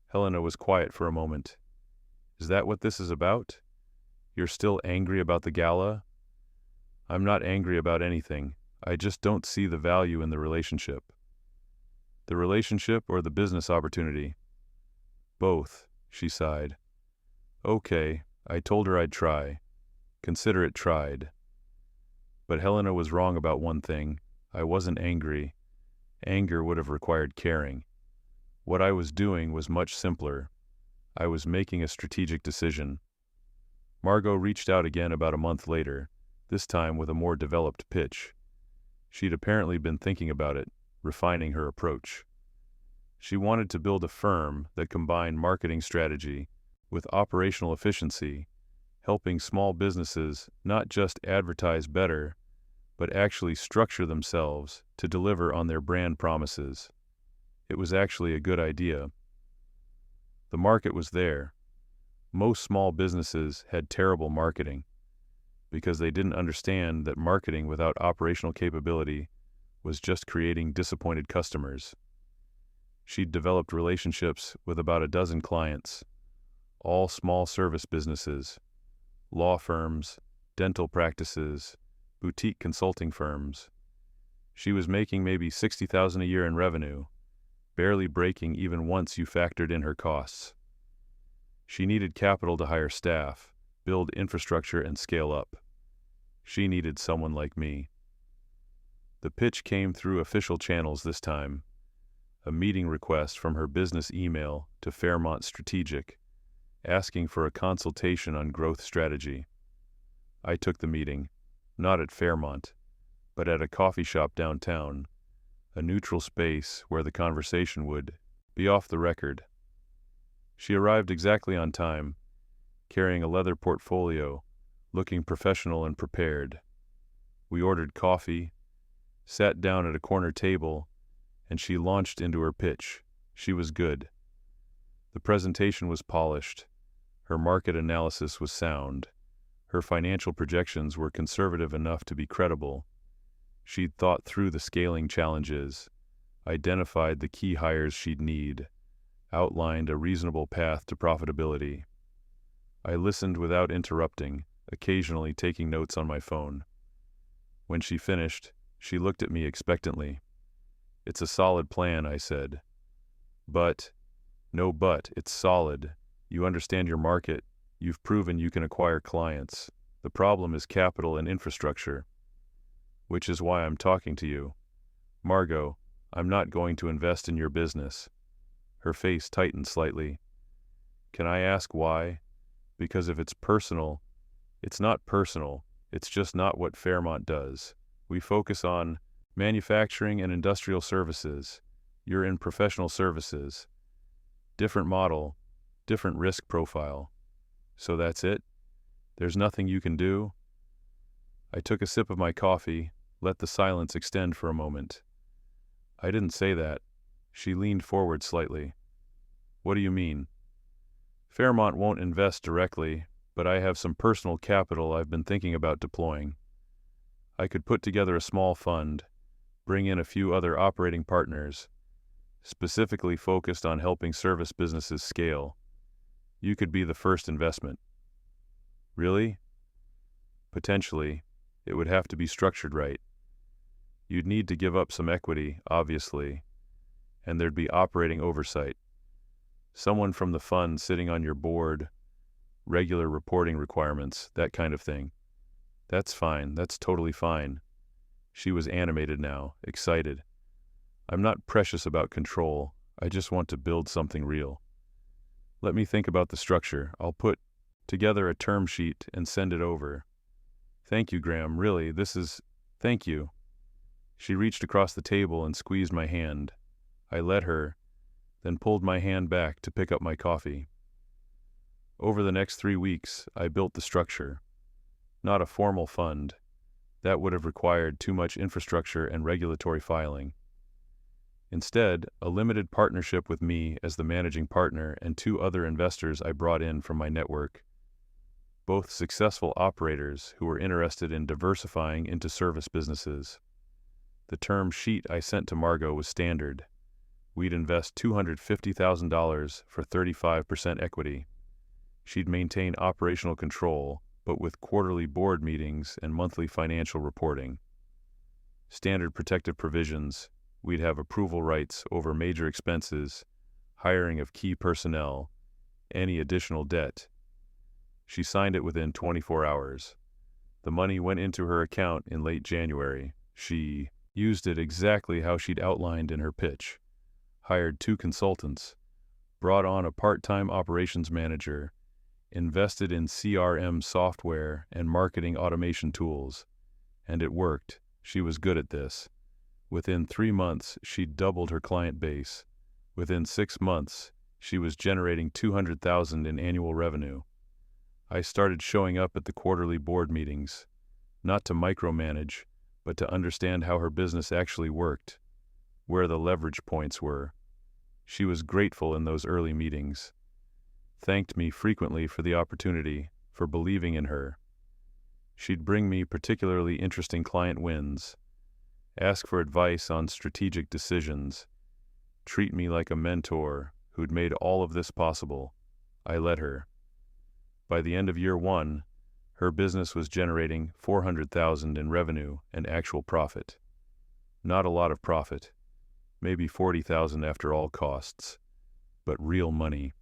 Helena was quiet for a moment. Is that what this is about? You're still angry about the gala? I'm not angry about anything. I just don't see the value in the relationship. The relationship or the business opportunity? Both, she sighed. Okay, I told her I'd try. Consider it tried. But Helena was wrong about one thing. I wasn't angry. Anger would have required caring. What I was doing was much simpler. I was making a strategic decision. Margot reached out again about a month later, this time with a more developed pitch. She'd apparently been thinking about it, refining her approach. She wanted to build a firm that combined marketing strategy with operational efficiency, helping small businesses not just advertise better, but actually structure themselves to deliver on their brand promises. It was actually a good idea. The market was there. Most small businesses had terrible marketing because they didn't understand that marketing without operational capability was just creating disappointed customers. She'd developed relationships with about a dozen clients, all small service businesses, law firms, dental practices, boutique consulting firms. She was making maybe $60,000 a year in revenue, barely breaking even once you factored in her costs. She needed capital to hire staff, build infrastructure, and scale up. She needed someone like me. The pitch came through official channels this time. A meeting request from her business email to Fairmont Strategic, asking for a consultation on growth strategy. I took the meeting, not at Fairmont, but at a coffee shop downtown, a neutral space where the conversation would be off the record. She arrived exactly on time, carrying a leather portfolio, looking professional and prepared. We ordered coffee, sat down at a corner table, and she launched into her pitch. She was good. The presentation was polished. Her market analysis was sound. Her financial projections were conservative enough to be credible. She'd thought through the scaling challenges, identified the key hires she'd need, outlined a reasonable path to profitability. I listened without interrupting, occasionally taking notes on my phone. When she finished, she looked at me expectantly. "It's a solid plan," I said. No but, it's solid. You understand your market. You've proven you can acquire clients. The problem is capital and infrastructure. Which is why I'm talking to you. Margot, I'm not going to invest in your business." Her face tightened slightly. "Can I ask why? Because if it's personal, it's not personal. It's just not what Fairmont does. We focus on manufacturing and industrial services. You're in professional services. Different model, different risk profile. So that's it? There's nothing you can do?" I took a sip of my coffee, let the silence extend for a moment. "I didn't say that." She leaned forward slightly. "What do you mean?" "Fairmont won't invest directly, but I have some personal capital I've been thinking about deploying. I could put together a small fund, bring in a few other operating partners, specifically focused on helping service businesses scale. You could be the first investment." "Really?" "Potentially. It would have to be structured right. You'd need to give up some equity, obviously, and there'd be operating oversight. Someone from the fund sitting on your board, regular reporting requirements, that kind of thing." "That's fine. That's totally fine." She was animated now, excited. "I'm not precious about control. I just want to build something real. Let me think about the structure. I'll put together a term sheet and send it over." "Thank you, Graham. Really, thank you." She reached across the table and squeezed my hand. I let her, then pulled my hand back to pick up my coffee. Over the next 3 weeks, I built the structure. Not a formal fund. That would have required too much infrastructure and regulatory filing. Instead, a limited partnership with me as the managing partner and 2 other investors I brought in from my network. Both successful operators who were interested in diversifying into service businesses. The term sheet I sent to Margot was standard. We'd invest $250,000 for 35% equity. She'd maintain operational control, but with quarterly board meetings and monthly financial reporting. Standard protective provisions. We'd have approval rights over major expenses, hiring of key personnel, any additional debt. She signed it within 24 hours. The money went into her account in late January. She used it exactly how she'd outlined in her pitch. Hired 2 consultants, brought on a part-time operations manager, invested in CRM software and marketing automation tools. And it worked. She was good at this. Within 3 months, she'd doubled her client base. Within 6 months, she was generating $200,000 in annual revenue. I started showing up at the quarterly board meetings, not to micromanage, but to understand how her business actually worked, where the leverage points were. She was grateful in those early meetings. Thanked me frequently for the opportunity, for believing in her. She'd bring me particularly interesting client wins, ask for advice on strategic decisions, treat me like a mentor who'd made all of this possible. I let her. By the end of year 1, her business was generating $400,000 in revenue and actual profit. Not a lot of profit, maybe $40,000 after all costs, but real money,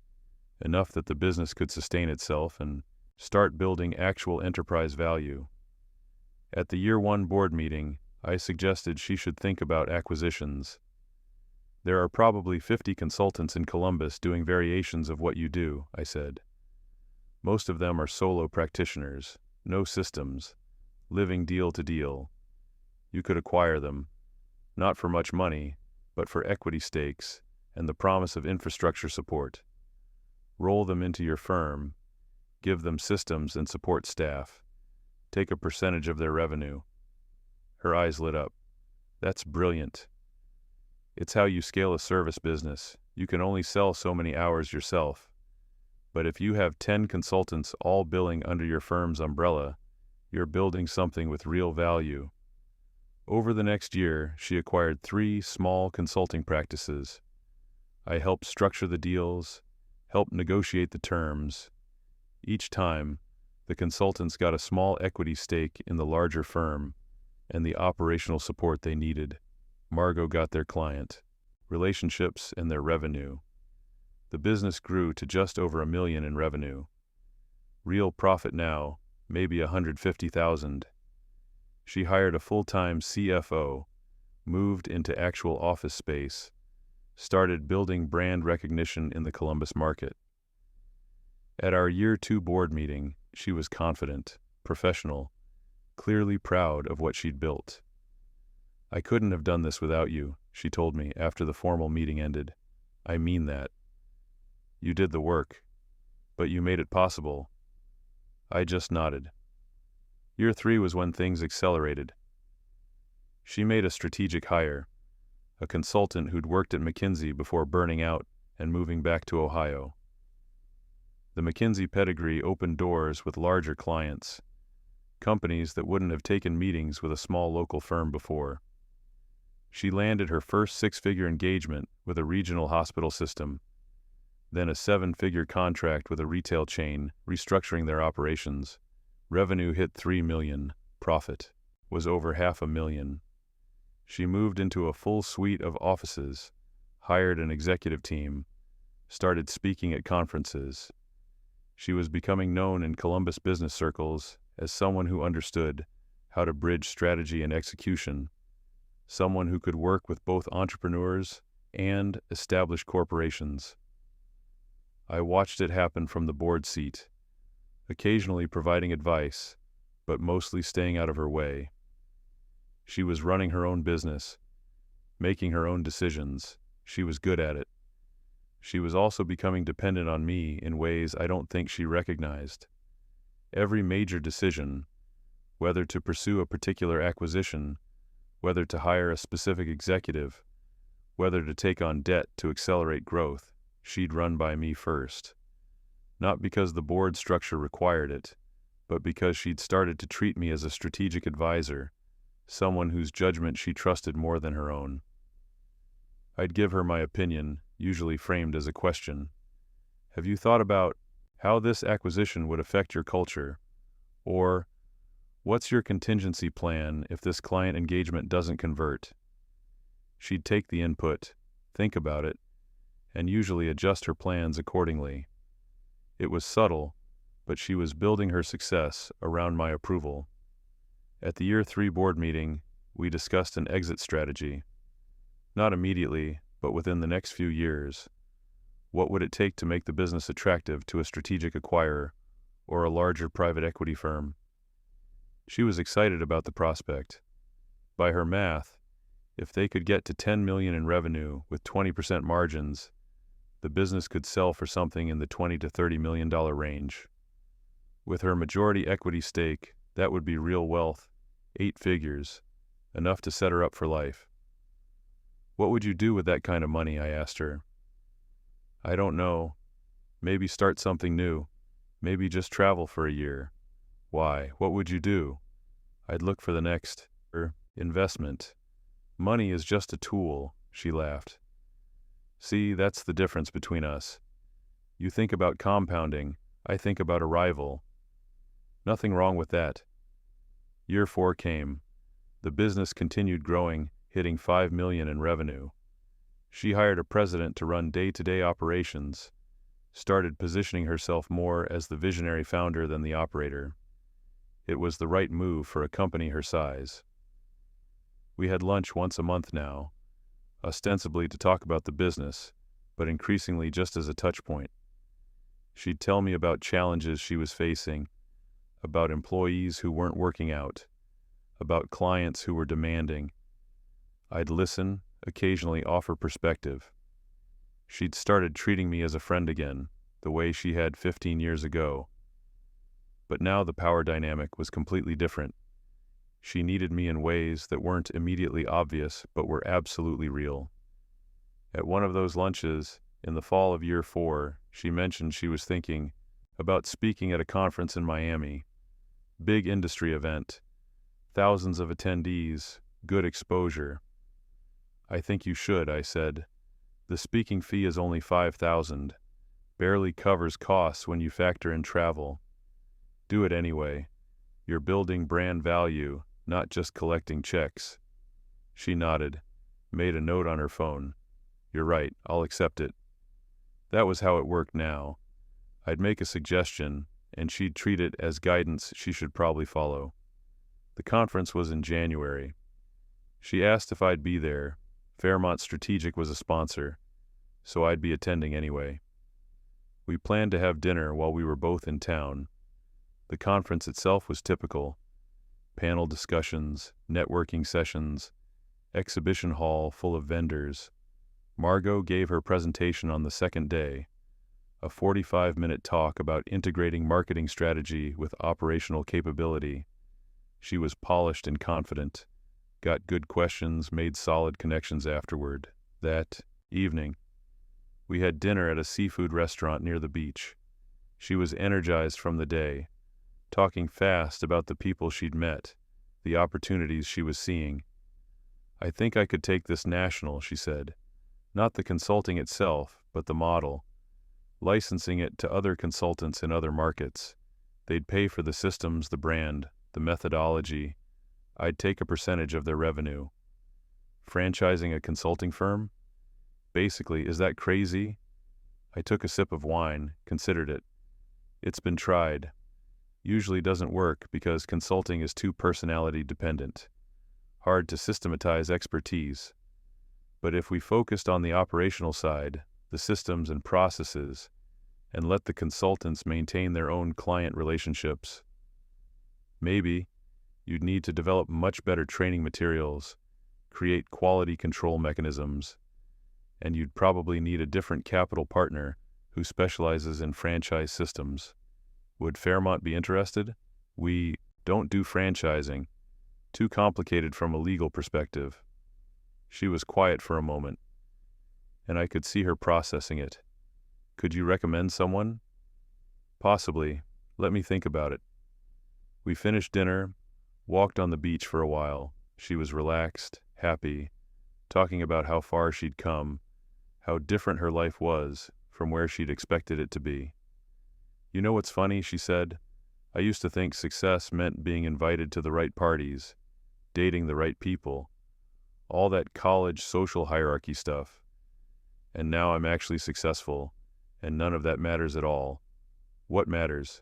enough that the business could sustain itself and start building actual enterprise value. At the year 1 board meeting, I suggested she should think about acquisitions. There are probably 50 consultants in Columbus doing variations of what you do, I said. Most of them are solo practitioners, no systems, living deal to deal. You could acquire them, not for much money, but for equity stakes and the promise of infrastructure support. Roll them into your firm, give them systems and support staff, take a percentage of their revenue. Her eyes lit up. That's brilliant. It's how you scale a service business. You can only sell so many hours yourself. But if you have 10 consultants all billing under your firm's umbrella, you're building something with real value. Over the next year, she acquired 3 small consulting practices. I helped structure the deals, helped negotiate the terms. Each time, the consultants got a small equity stake in the larger firm and the operational support they needed. Margot got their client, relationships, and their revenue. The business grew to just over $1 million in revenue. Real profit now, maybe $150,000. She hired a full-time CFO, moved into actual office space, started building brand recognition in the Columbus market. At our year 2 board meeting, she was confident, professional, clearly proud of what she'd built. "I couldn't have done this without you," she told me after the formal meeting ended. "I mean that. You did the work, but you made it possible." I just nodded. Year 3 was when things accelerated. She made a strategic hire, a consultant who'd worked at McKinsey before burning out and moving back to Ohio. The McKinsey pedigree opened doors with larger clients, companies that wouldn't have taken meetings with a small local firm before. She landed her first 6-figure engagement with a regional hospital system, then a 7-figure contract with a retail chain, restructuring their operations. Revenue hit $3 million. Profit was over $500,000. She moved into a full suite of offices, hired an executive team, started speaking at conferences. She was becoming known in Columbus business circles as someone who understood how to bridge strategy and execution, someone who could work with both entrepreneurs and established corporations. I watched it happen from the board seat, occasionally providing advice, but mostly staying out of her way. She was running her own business, making her own decisions. She was good at it. She was also becoming dependent on me in ways I don't think she recognized. Every major decision, whether to pursue a particular acquisition, whether to hire a specific executive, whether to take on debt to accelerate growth, she'd run by me first. Not because the board structure required it, but because she'd started to treat me as a strategic advisor, someone whose judgment she trusted more than her own. I'd give her my opinion, usually framed as a question. "Have you thought about how this acquisition would affect your culture?" Or, "What's your contingency plan if this client engagement doesn't convert?" She'd take the input, think about it, and usually adjust her plans accordingly. It was subtle, but she was building her success around my approval. At the year 3 board meeting, we discussed an exit strategy. Not immediately, but within the next few years. What would it take to make the business attractive to a strategic acquirer or a larger private equity firm? She was excited about the prospect. By her math, if they could get to $10 million in revenue with 20% margins, the business could sell for something in the $20 to $30 million range. With her majority equity stake, that would be real wealth, 8 figures, enough to set her up for life. "What would you do with that kind of money?" I asked her. "I don't know. Maybe start something new. Maybe just travel for a year." "Why? What would you do?" "I'd look for the next investment. Money is just a tool," she laughed. "See, that's the difference between us. You think about compounding, I think about arrival. Nothing wrong with that." Year 4 came. The business continued growing, hitting $5 million in revenue. She hired a president to run day-to-day operations, started positioning herself more as the visionary founder than the operator. It was the right move for a company her size. We had lunch once a month now, ostensibly to talk about the business, but increasingly just as a touch point. She'd tell me about challenges she was facing, about employees who weren't working out, about clients who were demanding. I'd listen, occasionally offer perspective. She'd started treating me as a friend again, the way she had 15 years ago. But now the power dynamic was completely different. She needed me in ways that weren't immediately obvious, but were absolutely real. At one of those lunches, in the fall of year 4, She mentioned she was thinking about speaking at a conference in Miami. Big industry event. Thousands of attendees. Good exposure. I think you should, I said. The speaking fee is only $5,000. Barely covers costs when you factor in travel. Do it anyway. You're building brand value, not just collecting checks. She nodded, made a note on her phone. You're right, I'll accept it. That was how it worked now. I'd make a suggestion, and she'd treat it as guidance she should probably follow. The conference was in January. She asked if I'd be there. Fairmont Strategic was a sponsor, so I'd be attending anyway. We planned to have dinner while we were both in town. The conference itself was typical. Panel discussions, networking sessions, exhibition hall full of vendors. Margot gave her presentation on the second day, a 45-minute talk about integrating marketing strategy with operational capability. She was polished and confident, got good questions, made solid connections afterward. That evening, we had dinner at a seafood restaurant near the beach. She was energized from the day, talking fast about the people she'd met, the opportunities she was seeing. I think I could take this national, she said. Not the consulting itself, but the model. Licensing it to other consultants in other markets. They'd pay for the systems, the brand, the methodology. I'd take a percentage of their revenue. Franchising a consulting firm? Basically, is that crazy? I took a sip of wine, considered it. It's been tried. Usually doesn't work because consulting is too personality dependent. Hard to systematize expertise. But if we focused on the operational side, the systems and processes, and let the consultants maintain their own client relationships, maybe you'd need to develop much better training materials, create quality control mechanisms, and you'd probably need a different capital partner who specializes in franchise systems. Would Fairmont be interested? We don't do franchising. Too complicated from a legal perspective. She was quiet for a moment, and I could see her processing it. Could you recommend someone? Possibly. Let me think about it. We finished dinner, walked on the beach for a while. She was relaxed, happy, talking about how far she'd come, how different her life was from where she'd expected it to be. You know what's funny, she said. I used to think success meant being invited to the right parties, dating the right people, all that college social hierarchy stuff. And now I'm actually successful, and none of that matters at all. What matters?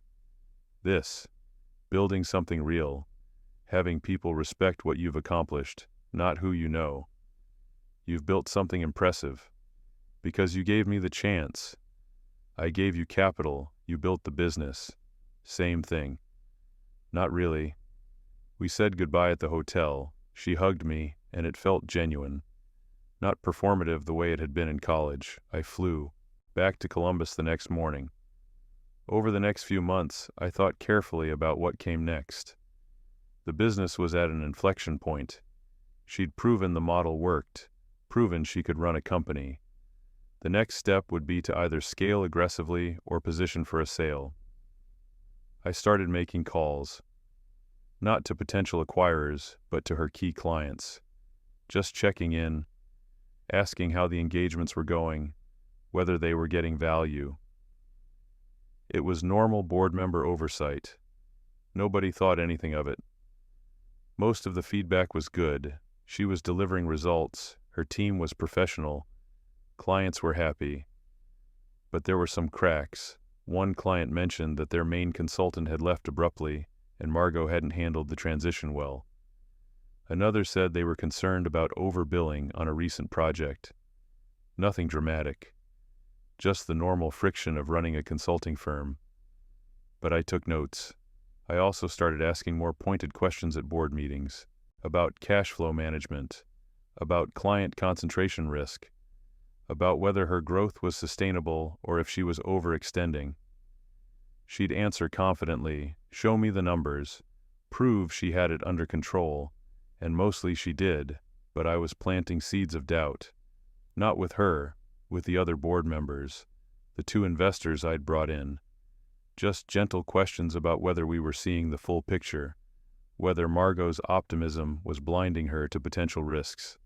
This. Building something real. Having people respect what you've accomplished, not who you know. You've built something impressive. Because you gave me the chance. I gave you capital, you built the business. Same thing. Not really. We said goodbye at the hotel. She hugged me, and it felt genuine. Not performative the way it had been in college. I flew back to Columbus the next morning. Over the next few months, I thought carefully about what came next. The business was at an inflection point. She'd proven the model worked, proven she could run a company. The next step would be to either scale aggressively or position for a sale. I started making calls. Not to potential acquirers, but to her key clients. Just checking in, asking how the engagements were going, whether they were getting value. It was normal board member oversight. Nobody thought anything of it. Most of the feedback was good. She was delivering results. Her team was professional. Clients were happy. But there were some cracks. One client mentioned that their main consultant had left abruptly, and Margot hadn't handled the transition well. Another said they were concerned about overbilling on a recent project. Nothing dramatic. Just the normal friction of running a consulting firm. But I took notes. I also started asking more pointed questions at board meetings, about cash flow management, about client concentration risk, about whether her growth was sustainable or if she was overextending. She'd answer confidently, show me the numbers, prove she had it under control, and mostly she did, but I was planting seeds of doubt. Not with her, with the other board members. the two investors I'd brought in. Just gentle questions about whether we were seeing the full picture, whether Margot's optimism was blinding her to potential risks.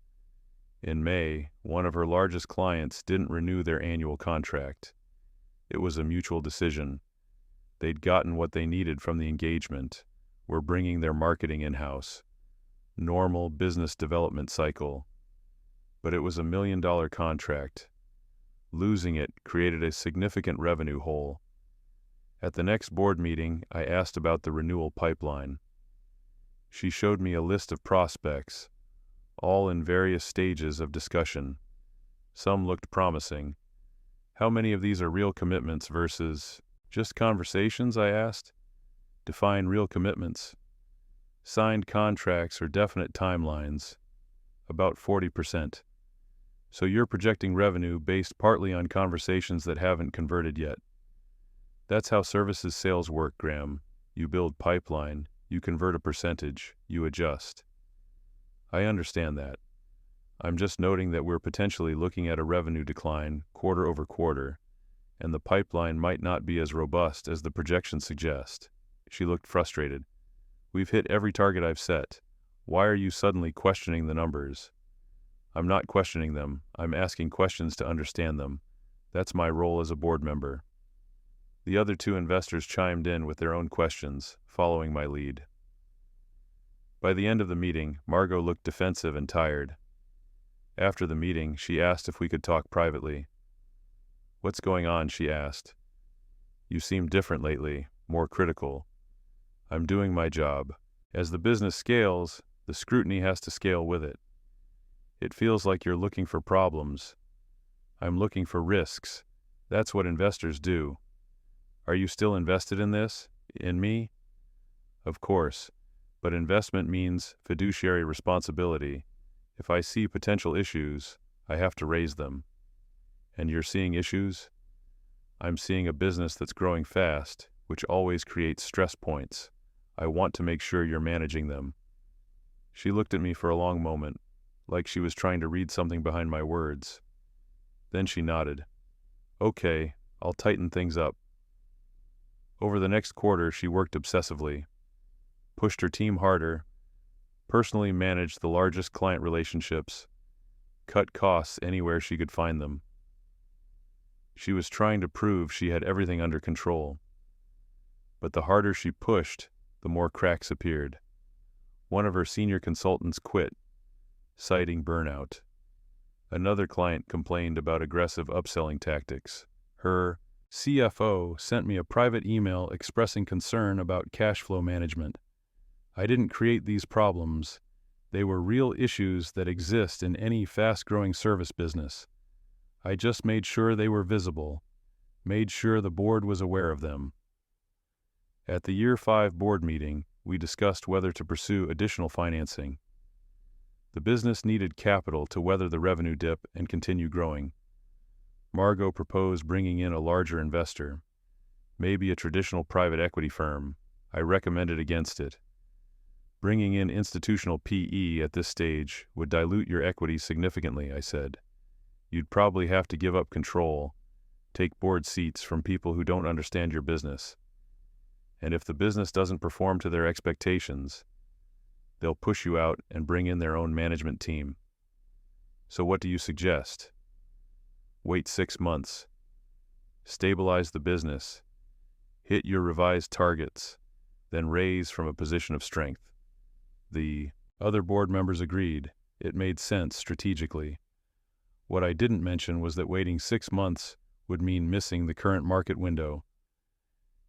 In May, one of her largest clients didn't renew their annual contract. It was a mutual decision. They'd gotten what they needed from the engagement, were bringing their marketing in-house. Normal business development cycle. But it was $1 million contract. Losing it created a significant revenue hole. At the next board meeting, I asked about the renewal pipeline. She showed me a list of prospects, all in various stages of discussion. Some looked promising. How many of these are real commitments versus just conversations, I asked? Define real commitments. Signed contracts or definite timelines. About 40%. So you're projecting revenue based partly on conversations that haven't converted yet. That's how services sales work, Graham. You build pipeline, you convert a percentage, you adjust. I understand that. I'm just noting that we're potentially looking at a revenue decline quarter over quarter, and the pipeline might not be as robust as the projections suggest. She looked frustrated. We've hit every target I've set. Why are you suddenly questioning the numbers? I'm not questioning them. I'm asking questions to understand them. That's my role as a board member. The other two investors chimed in with their own questions, following my lead. By the end of the meeting, Margot looked defensive and tired. After the meeting, she asked if we could talk privately. What's going on, she asked. You seem different lately, more critical. I'm doing my job. As the business scales, the scrutiny has to scale with it. It feels like you're looking for problems. I'm looking for risks. That's what investors do. Are you still invested in this? In me? Of course, but investment means fiduciary responsibility. If I see potential issues, I have to raise them. And you're seeing issues? I'm seeing a business that's growing fast, which always creates stress points. I want to make sure you're managing them. She looked at me for a long moment, like she was trying to read something behind my words. Then she nodded. Okay, I'll tighten things up. Over the next quarter, she worked obsessively, pushed her team harder, personally managed the largest client relationships, cut costs anywhere she could find them. She was trying to prove she had everything under control. But the harder she pushed, the more cracks appeared. One of her senior consultants quit, citing burnout. Another client complained about aggressive upselling tactics. Her CFO sent me a private email expressing concern about cash flow management. I didn't create these problems. They were real issues that exist in any fast-growing service business. I just made sure they were visible, made sure the board was aware of them. At the Year 5 board meeting, we discussed whether to pursue additional financing. The business needed capital to weather the revenue dip and continue growing. Margot proposed bringing in a larger investor, maybe a traditional private equity firm. I recommended against it. Bringing in institutional PE at this stage would dilute your equity significantly, I said. You'd probably have to give up control, take board seats from people who don't understand your business. And if the business doesn't perform to their expectations, they'll push you out and bring in their own management team. So what do you suggest? Wait 6 months. Stabilize the business. Hit your revised targets, then raise from a position of strength. The other board members agreed. It made sense strategically. What I didn't mention was that waiting 6 months would mean missing the current market window.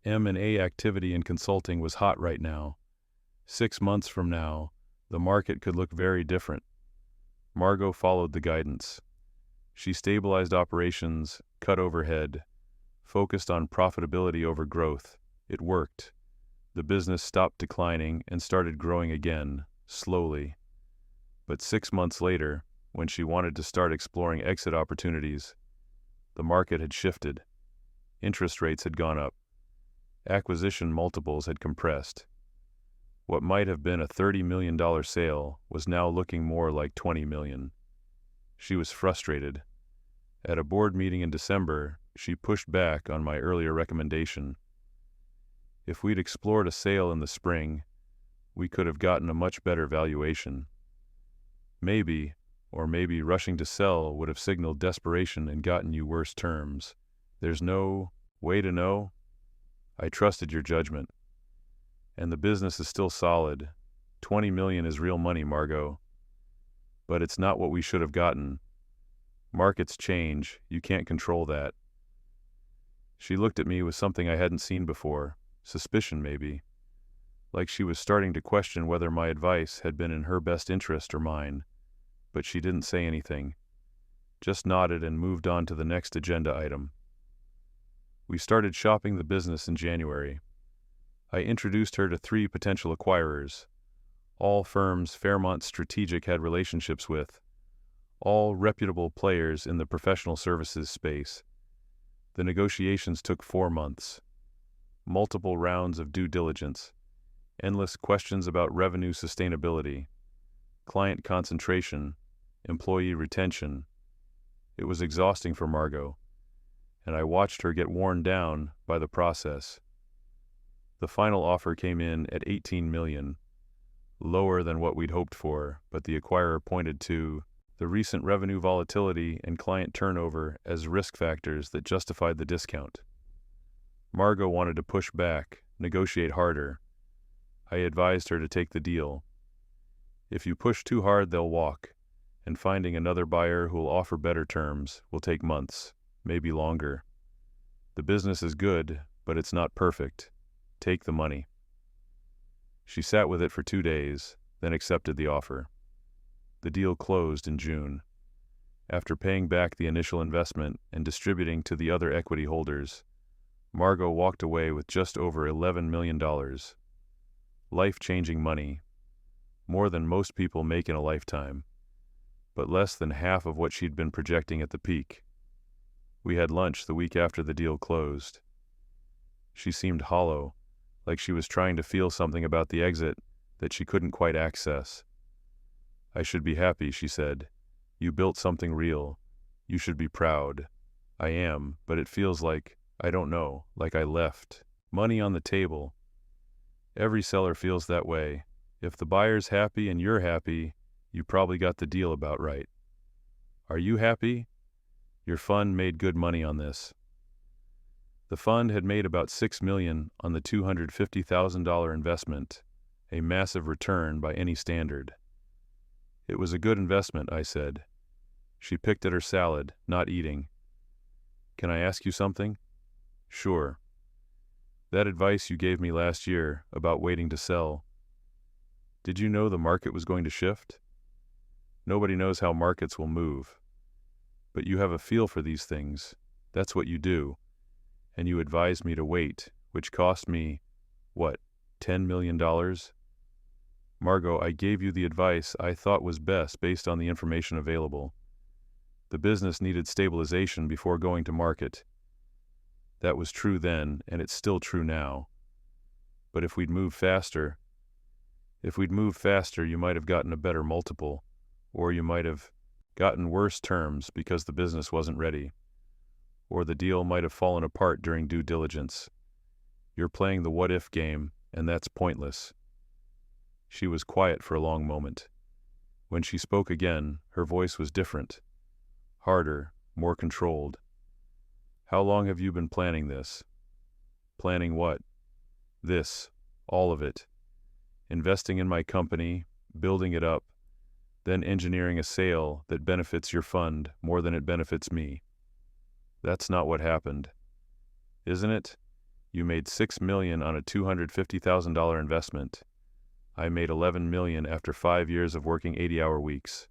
M&A activity in consulting was hot right now. 6 months from now, the market could look very different. Margot followed the guidance. She stabilized operations, cut overhead, focused on profitability over growth. It worked. The business stopped declining and started growing again, slowly. But 6 months later, when she wanted to start exploring exit opportunities, the market had shifted. Interest rates had gone up. Acquisition multiples had compressed. What might have been a $30 million sale was now looking more like $20 million. She was frustrated. At a board meeting in December, She pushed back on my earlier recommendation. If we'd explored a sale in the spring, we could have gotten a much better valuation. Maybe, or maybe rushing to sell would have signaled desperation and gotten you worse terms. There's no way to know. I trusted your judgment. And the business is still solid. 20 million is real money, Margot. But it's not what we should have gotten. Markets change. You can't control that. She looked at me with something I hadn't seen before. Suspicion, maybe. Like she was starting to question whether my advice had been in her best interest or mine. But she didn't say anything. Just nodded and moved on to the next agenda item. We started shopping the business in January. I introduced her to 3 potential acquirers, all firms Fairmont Strategic had relationships with, all reputable players in the professional services space. The negotiations took 4 months. Multiple rounds of due diligence, endless questions about revenue sustainability, client concentration, employee retention. It was exhausting for Margot, and I watched her get worn down by the process. The final offer came in at 18 million, lower than what we'd hoped for, but the acquirer pointed to the recent revenue volatility and client turnover as risk factors that justified the discount. Margot wanted to push back, negotiate harder. I advised her to take the deal. If you push too hard, they'll walk, and finding another buyer who will offer better terms will take months, maybe longer. The business is good, but it's not perfect. Take the money. She sat with it for 2 days, then accepted the offer. The deal closed in June. After paying back the initial investment and distributing to the other equity holders, Margot walked away with just over $11 million. Life-changing money. More than most people make in a lifetime, but less than half of what she'd been projecting at the peak. We had lunch the week after the deal closed. She seemed hollow, like she was trying to feel something about the exit that she couldn't quite access. I should be happy, she said. You built something real. You should be proud. I am, but it feels like, I don't know, like I left money on the table. Every seller feels that way. If the buyer's happy and you're happy, you probably got the deal about right. Are you happy? Your fund made good money on this. The fund had made about $6 million on the $250,000 investment, a massive return by any standard. It was a good investment, I said. She picked at her salad, not eating. Can I ask you something? Sure. That advice you gave me last year about waiting to sell, did you know the market was going to shift? Nobody knows how markets will move. But you have a feel for these things. That's what you do. And you advised me to wait, which cost me, what, $10 million? Margot, I gave you the advice I thought was best based on the information available. The business needed stabilization before going to market. That was true then, and it's still true now. But if we'd moved faster, you might have gotten a better multiple, or you might have gotten worse terms because the business wasn't ready, or the deal might have fallen apart during due diligence. You're playing the what-if game, and that's pointless. She was quiet for a long moment. When she spoke again, her voice was different, harder, more controlled. How long have you been planning this? Planning what? This, all of it. Investing in my company, building it up, then engineering a sale that benefits your fund more than it benefits me. That's not what happened. Isn't it? You made $6 million on a $250,000 investment. I made $11 million after 5 years of working 80-hour weeks.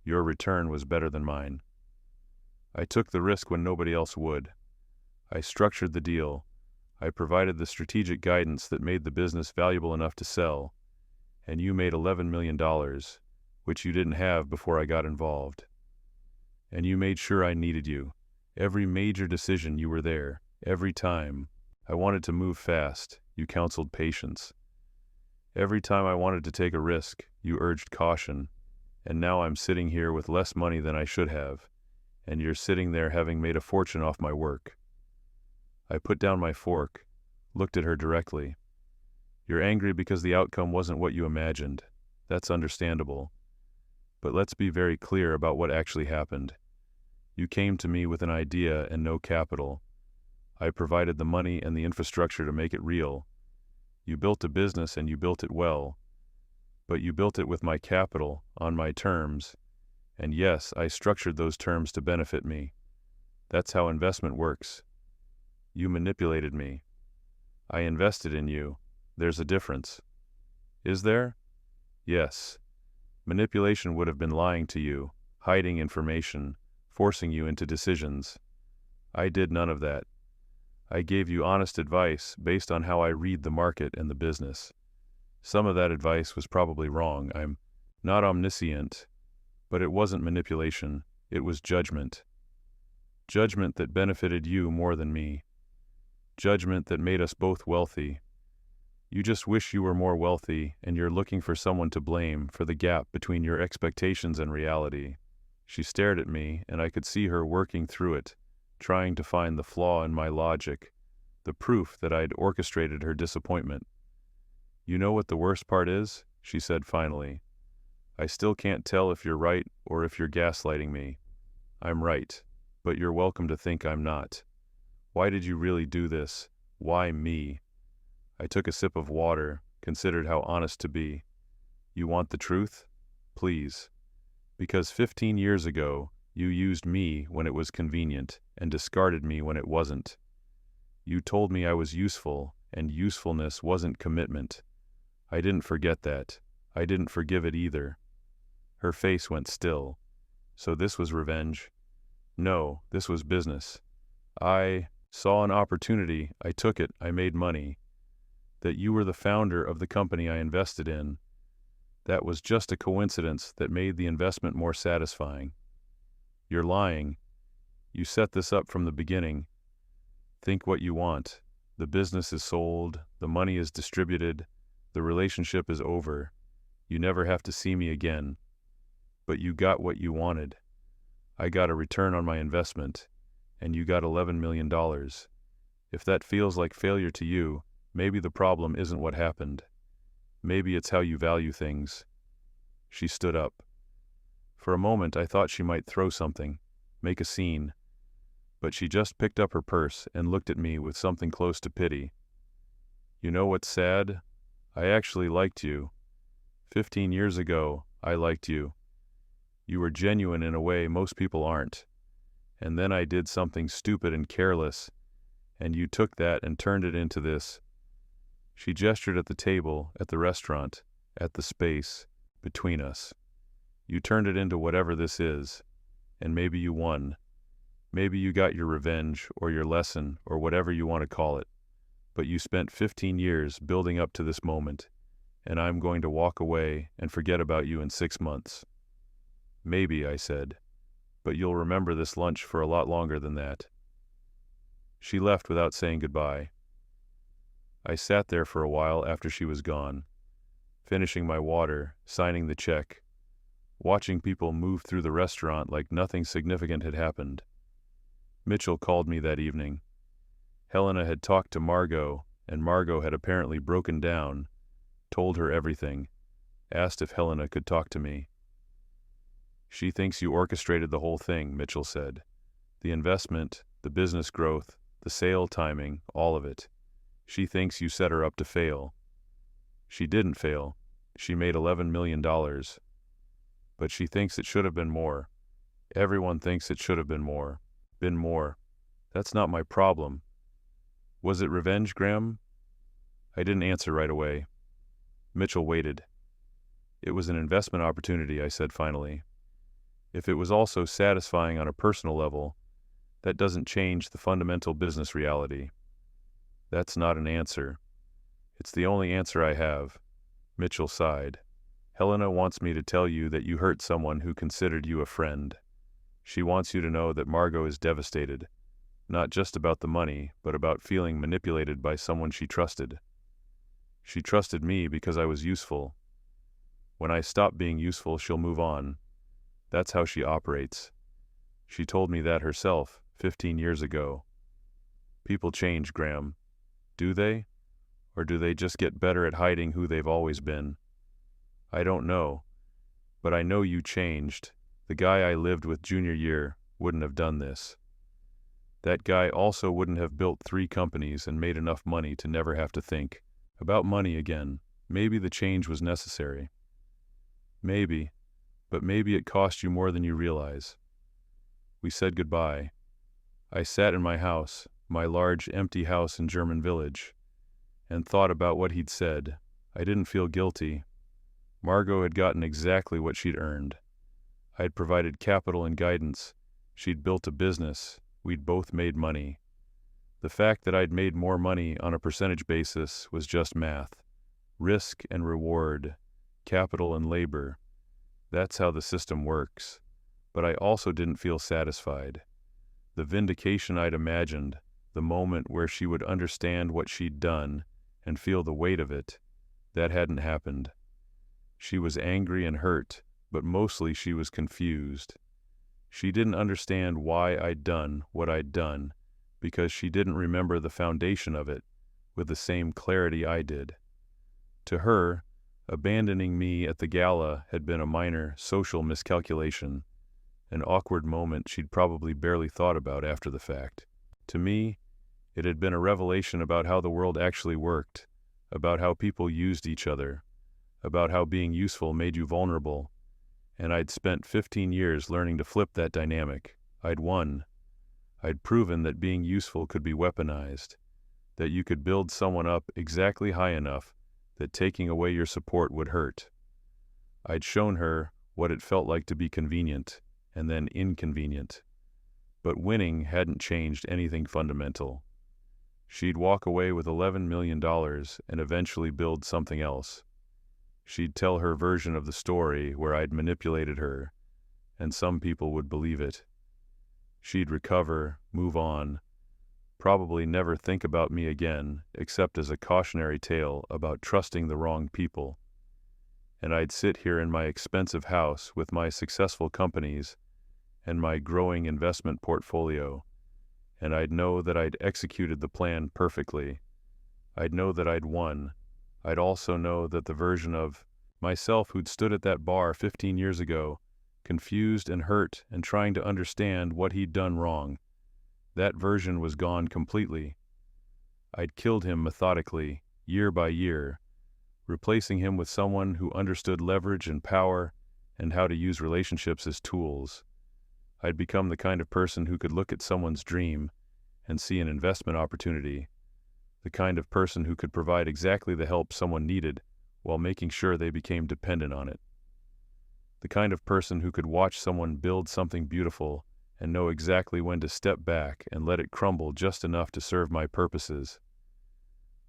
Your return was better than mine. I took the risk when nobody else would. I structured the deal. I provided the strategic guidance that made the business valuable enough to sell, and you made $11 million, which you didn't have before I got involved. And you made sure I needed you. Every major decision you were there, every time. I wanted to move fast, you counseled patience. Every time I wanted to take a risk, you urged caution, and now I'm sitting here with less money than I should have, and you're sitting there having made a fortune off my work." I put down my fork, looked at her directly. "You're angry because the outcome wasn't what you imagined. That's understandable. But let's be very clear about what actually happened. You came to me with an idea and no capital. I provided the money and the infrastructure to make it real. You built a business and you built it well. But you built it with my capital, on my terms. And yes, I structured those terms to benefit me. That's how investment works. You manipulated me. I invested in you. There's a difference." "Is there?" "Yes. Manipulation would have been lying to you, hiding information, forcing you into decisions. I did none of that. I gave you honest advice based on how I read the market and the business. Some of that advice was probably wrong. I'm not omniscient, but it wasn't manipulation. It was judgment. Judgment that benefited you more than me. Judgment that made us both wealthy. You just wish you were more wealthy, and you're looking for someone to blame for the gap between your expectations and reality." She stared at me, and I could see her working through it, trying to find the flaw in my logic, the proof that I'd orchestrated her disappointment. "You know what the worst part is?" she said finally. "I still can't tell if you're right or if you're gaslighting me. I'm right, but you're welcome to think I'm not. Why did you really do this? Why me?" I took a sip of water, considered how honest to be. "You want the truth? Please. Because 15 years ago, you used me when it was convenient and discarded me when it wasn't. You told me I was useful, and usefulness wasn't commitment. I didn't forget that. I didn't forgive it either." Her face went still. "So this was revenge?" "No, this was business. I saw an opportunity, I took it, I made money. That you were the founder of the company I invested in. That was just a coincidence that made the investment more satisfying. You're lying. You set this up from the beginning. Think what you want. The business is sold, the money is distributed, the relationship is over. You never have to see me again. But you got what you wanted. I got a return on my investment, and you got $11 million. If that feels like failure to you, maybe the problem isn't what happened. Maybe it's how you value things." She stood up. For a moment I thought she might throw something, make a scene. But she just picked up her purse and looked at me with something close to pity. "You know what's sad? I actually liked you. 15 years ago, I liked you. You were genuine in a way most people aren't. And then I did something stupid and careless, and you took that and turned it into this." She gestured at the table, at the restaurant, at the space between us. "You turned it into whatever this is, and maybe you won. Maybe you got your revenge, or your lesson, or whatever you want to call it. But you spent 15 years building up to this moment, and I'm going to walk away and forget about you in 6 months." "Maybe," I said, "but you'll remember this lunch for a lot longer than that." She left without saying goodbye. I sat there for a while after she was gone, finishing my water, signing the check, watching people move through the restaurant like nothing significant had happened. Mitchell called me that evening. Helena had talked to Margot, and Margot had apparently broken down, told her everything, asked if Helena could talk to me. "She thinks you orchestrated the whole thing," Mitchell said. "The investment, the business growth, the sale timing, all of it. She thinks you set her up to fail. She didn't fail. She made $11 million. But she thinks it should have been more. Everyone thinks it should have been more. Been more. That's not my problem. Was it revenge, Graham?" I didn't answer right away. Mitchell waited. "It was an investment opportunity," I said finally. "If it was also satisfying on a personal level, that doesn't change the fundamental business reality." "That's not an answer. It's the only answer I have." Mitchell sighed. "Helena wants me to tell you that you hurt someone who considered you a friend. She wants you to know that Margot is devastated, not just about the money, but about feeling manipulated by someone she trusted. She trusted me because I was useful. When I stop being useful, she'll move on. That's how she operates. She told me that herself 15 years ago. People change, Graham. Do they? Or do they just get better at hiding who they've always been? I don't know. But I know you changed. The guy I lived with junior year wouldn't have done this. That guy also wouldn't have built 3 companies and made enough money to never have to think about money again. Maybe the change was necessary. Maybe. But maybe it cost you more than you realize. We said goodbye. I sat in my house, my large empty house in German Village, and thought about what he'd said. I didn't feel guilty. Margot had gotten exactly what she'd earned. I'd provided capital and guidance. She'd built a business. We'd both made money. The fact that I'd made more money on a percentage basis was just math. Risk and reward, capital and labor. That's how the system works. But I also didn't feel satisfied. The vindication I'd imagined, the moment where she would understand what she'd done and feel the weight of it, that hadn't happened. She was angry and hurt, but mostly she was confused. She didn't understand why I'd done what I'd done, because she didn't remember the foundation of it with the same clarity I did. To her, abandoning me at the gala had been a minor social miscalculation, an awkward moment she'd probably barely thought about after the fact. To me, it had been a revelation about how the world actually worked, about how people used each other, about how being useful made you vulnerable, and I'd spent 15 years learning to flip that dynamic. I'd won. I'd proven that being useful could be weaponized, that you could build someone up exactly high enough that taking away your support would hurt. I'd shown her what it felt like to be convenient, and then inconvenient. But winning hadn't changed anything fundamental. She'd walk away with $11 million and eventually build something else. She'd tell her version of the story where I'd manipulated her, and some people would believe it. She'd recover, move on, probably never think about me again except as a cautionary tale about trusting the wrong people. And I'd sit here in my expensive house with my successful companies and my growing investment portfolio, and I'd know that I'd executed the plan perfectly. I'd know that I'd won. I'd also know that the version of myself who'd stood at that bar 15 years ago, confused and hurt and trying to understand what he'd done wrong, that version was gone completely. I'd killed him methodically, year by year, replacing him with someone who understood leverage and power and how to use relationships as tools. I'd become the kind of person who could look at someone's dream and see an investment opportunity, the kind of person who could provide exactly the help someone needed while making sure they became dependent on it. The kind of person who could watch someone build something beautiful and know exactly when to step back and let it crumble just enough to serve my purposes.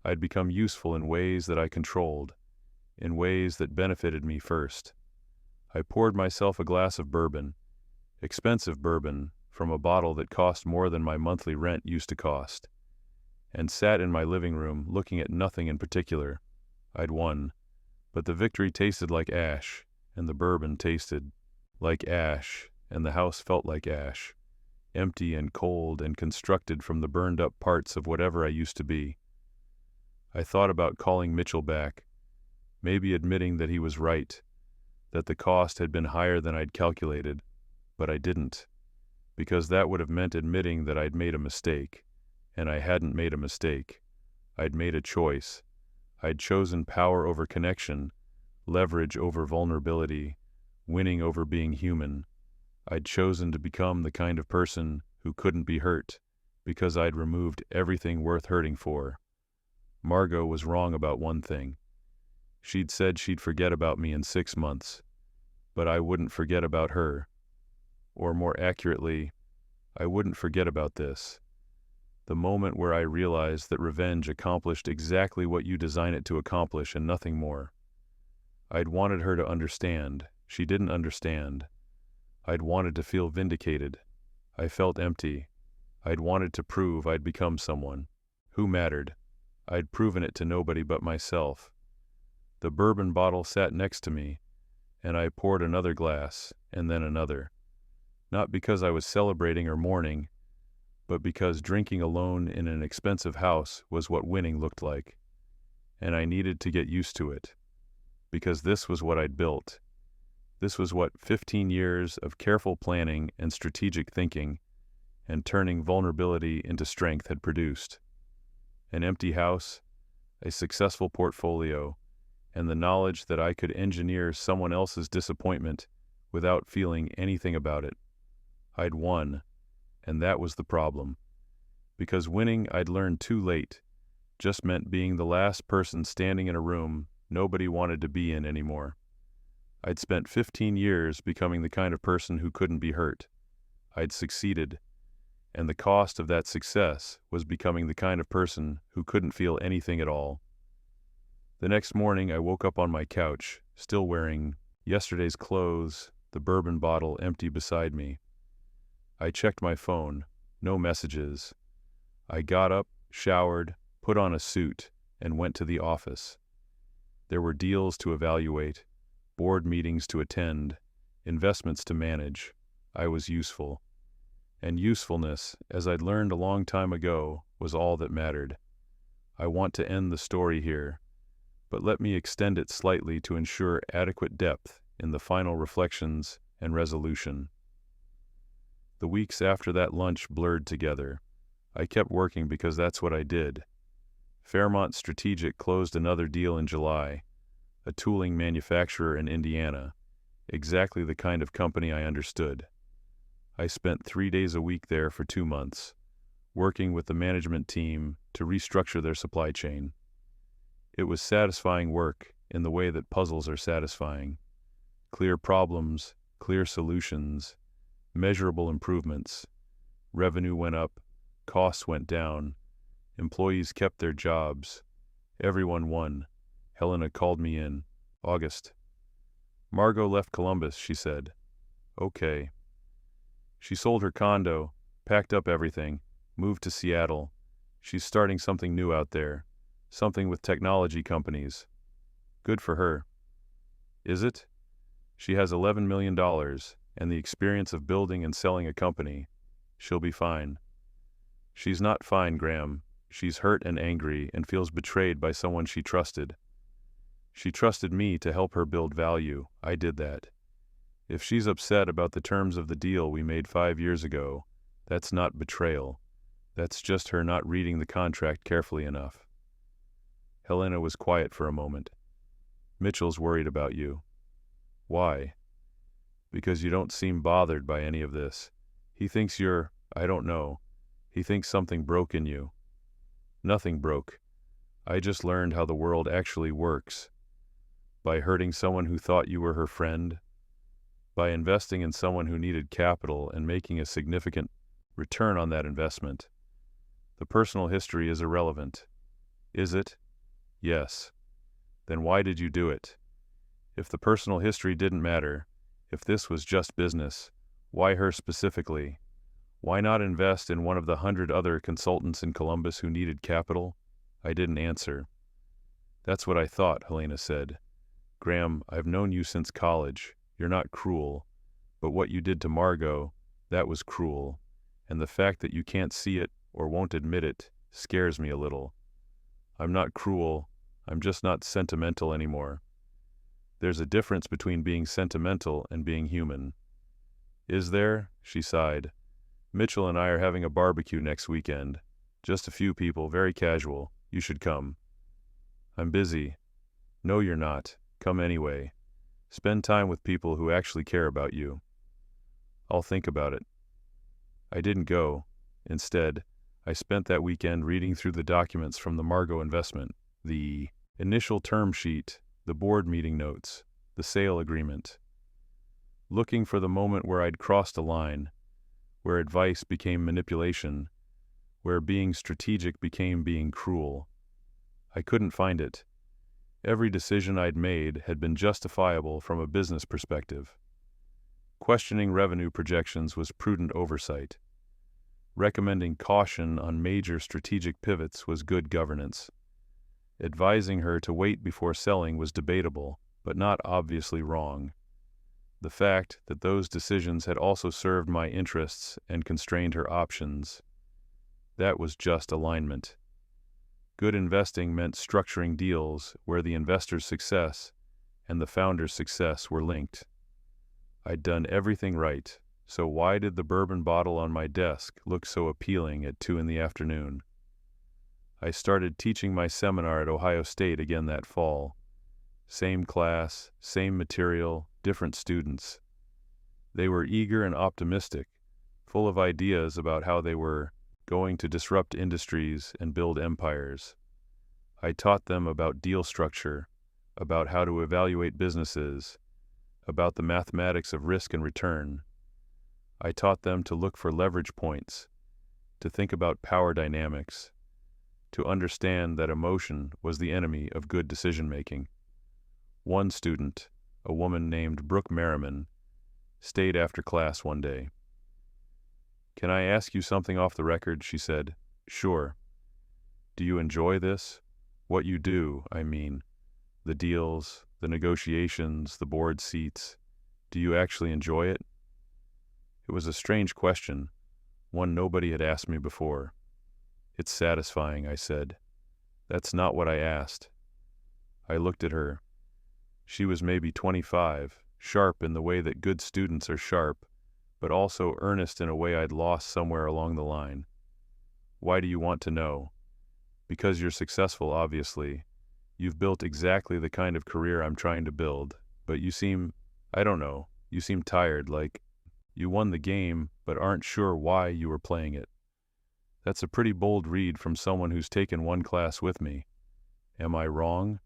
I'd become useful in ways that I controlled, in ways that benefited me first. I poured myself a glass of bourbon, expensive bourbon, from a bottle that cost more than my monthly rent used to cost, and sat in my living room looking at nothing in particular. I'd won, but the victory tasted like ash, and the bourbon tasted like ash, and the house felt like ash, empty and cold and constructed from the burned-up parts of whatever I used to be. I thought about calling Mitchell back, maybe admitting that he was right, that the cost had been higher than I'd calculated, but I didn't, because that would have meant admitting that I'd made a mistake, and I hadn't made a mistake. I'd made a choice. I'd chosen power over connection, leverage over vulnerability, winning over being human. I'd chosen to become the kind of person who couldn't be hurt, because I'd removed everything worth hurting for. Margot was wrong about one thing. She'd said she'd forget about me in 6 months, but I wouldn't forget about her. Or more accurately, I wouldn't forget about this. The moment where I realized that revenge accomplished exactly what you design it to accomplish and nothing more. I'd wanted her to understand. She didn't understand. I'd wanted to feel vindicated. I felt empty. I'd wanted to prove I'd become someone who mattered. I'd proven it to nobody but myself. The bourbon bottle sat next to me, and I poured another glass, and then another. not because I was celebrating or mourning, but because drinking alone in an expensive house was what winning looked like. And I needed to get used to it, because this was what I'd built. This was what 15 years of careful planning and strategic thinking and turning vulnerability into strength had produced. An empty house, a successful portfolio, and the knowledge that I could engineer someone else's disappointment without feeling anything about it. I'd won, and that was the problem. Because winning, I'd learned too late, just meant being the last person standing in a room nobody wanted to be in anymore. I'd spent 15 years becoming the kind of person who couldn't be hurt. I'd succeeded, and the cost of that success was becoming the kind of person who couldn't feel anything at all. The next morning, I woke up on my couch, still wearing yesterday's clothes, the bourbon bottle empty beside me. I checked my phone, no messages. I got up, showered, put on a suit, and went to the office. There were deals to evaluate, board meetings to attend, investments to manage. I was useful. And usefulness, as I'd learned a long time ago, was all that mattered. I want to end the story here, but let me extend it slightly to ensure adequate depth in the final reflections and resolution. The weeks after that lunch blurred together. I kept working because that's what I did. Fairmont Strategic closed another deal in July, a tooling manufacturer in Indiana, exactly the kind of company I understood. I spent 3 days a week there for 2 months, working with the management team to restructure their supply chain. It was satisfying work in the way that puzzles are satisfying. Clear problems, clear solutions, measurable improvements. Revenue went up, costs went down, employees kept their jobs. Everyone won. Helena called me in. August. Margot left Columbus, she said. Okay. She sold her condo, packed up everything, moved to Seattle. She's starting something new out there, something with technology companies. Good for her. Is it? She has $11 million and the experience of building and selling a company. She'll be fine. She's not fine, Graham. She's hurt and angry and feels betrayed by someone she trusted. She trusted me to help her build value. I did that. If she's upset about the terms of the deal we made 5 years ago, that's not betrayal. That's just her not reading the contract carefully enough. Helena was quiet for a moment. Mitchell's worried about you. Why? Because you don't seem bothered by any of this. He thinks I don't know. He thinks something broke in you. Nothing broke. I just learned how the world actually works. By hurting someone who thought you were her friend. By investing in someone who needed capital and making a significant return on that investment. The personal history is irrelevant. Is it? Yes. Then why did you do it? If the personal history didn't matter, if this was just business, why her specifically? Why not invest in one of the 100 other consultants in Columbus who needed capital? I didn't answer. That's what I thought, Helena said. Graham, I've known you since college. You're not cruel. But what you did to Margot, that was cruel. And the fact that you can't see it or won't admit it scares me a little. I'm not cruel. I'm just not sentimental anymore. There's a difference between being sentimental and being human. Is there? She sighed. Mitchell and I are having a barbecue next weekend. Just a few people, very casual. You should come. I'm busy. No, you're not. Come anyway. Spend time with people who actually care about you. I'll think about it. I didn't go. Instead, I spent that weekend reading through the documents from the Margot investment, the initial term sheet, the board meeting notes, the sale agreement. Looking for the moment where I'd crossed a line, where advice became manipulation, where being strategic became being cruel. I couldn't find it. Every decision I'd made had been justifiable from a business perspective. Questioning revenue projections was prudent oversight. Recommending caution on major strategic pivots was good governance. Advising her to wait before selling was debatable, but not obviously wrong. The fact that those decisions had also served my interests and constrained her options. That was just alignment. Good investing meant structuring deals where the investor's success and the founder's success were linked. I'd done everything right, so why did the bourbon bottle on my desk look so appealing at 2 p.m? I started teaching my seminar at Ohio State again that fall. Same class, same material, different students. They were eager and optimistic, full of ideas about how they were going to disrupt industries and build empires. I taught them about deal structure, about how to evaluate businesses, about the mathematics of risk and return. I taught them to look for leverage points, to think about power dynamics, to understand that emotion was the enemy of good decision-making. One student, a woman named Brooke Merriman, stayed after class one day. "Can I ask you something off the record?" she said. "Sure." "Do you enjoy this? What you do, I mean. The deals, the negotiations, the board seats. Do you actually enjoy it?" It was a strange question, one nobody had asked me before. "It's satisfying," I said. "That's not what I asked." I looked at her. She was maybe 25, sharp in the way that good students are sharp, but also earnest in a way I'd lost somewhere along the line. "Why do you want to know?" "Because you're successful, obviously. You've built exactly the kind of career I'm trying to build, but you seem, I don't know, you seem tired, like you won the game but aren't sure why you were playing it." That's a pretty bold read from someone who's taken one class with me. Am I wrong?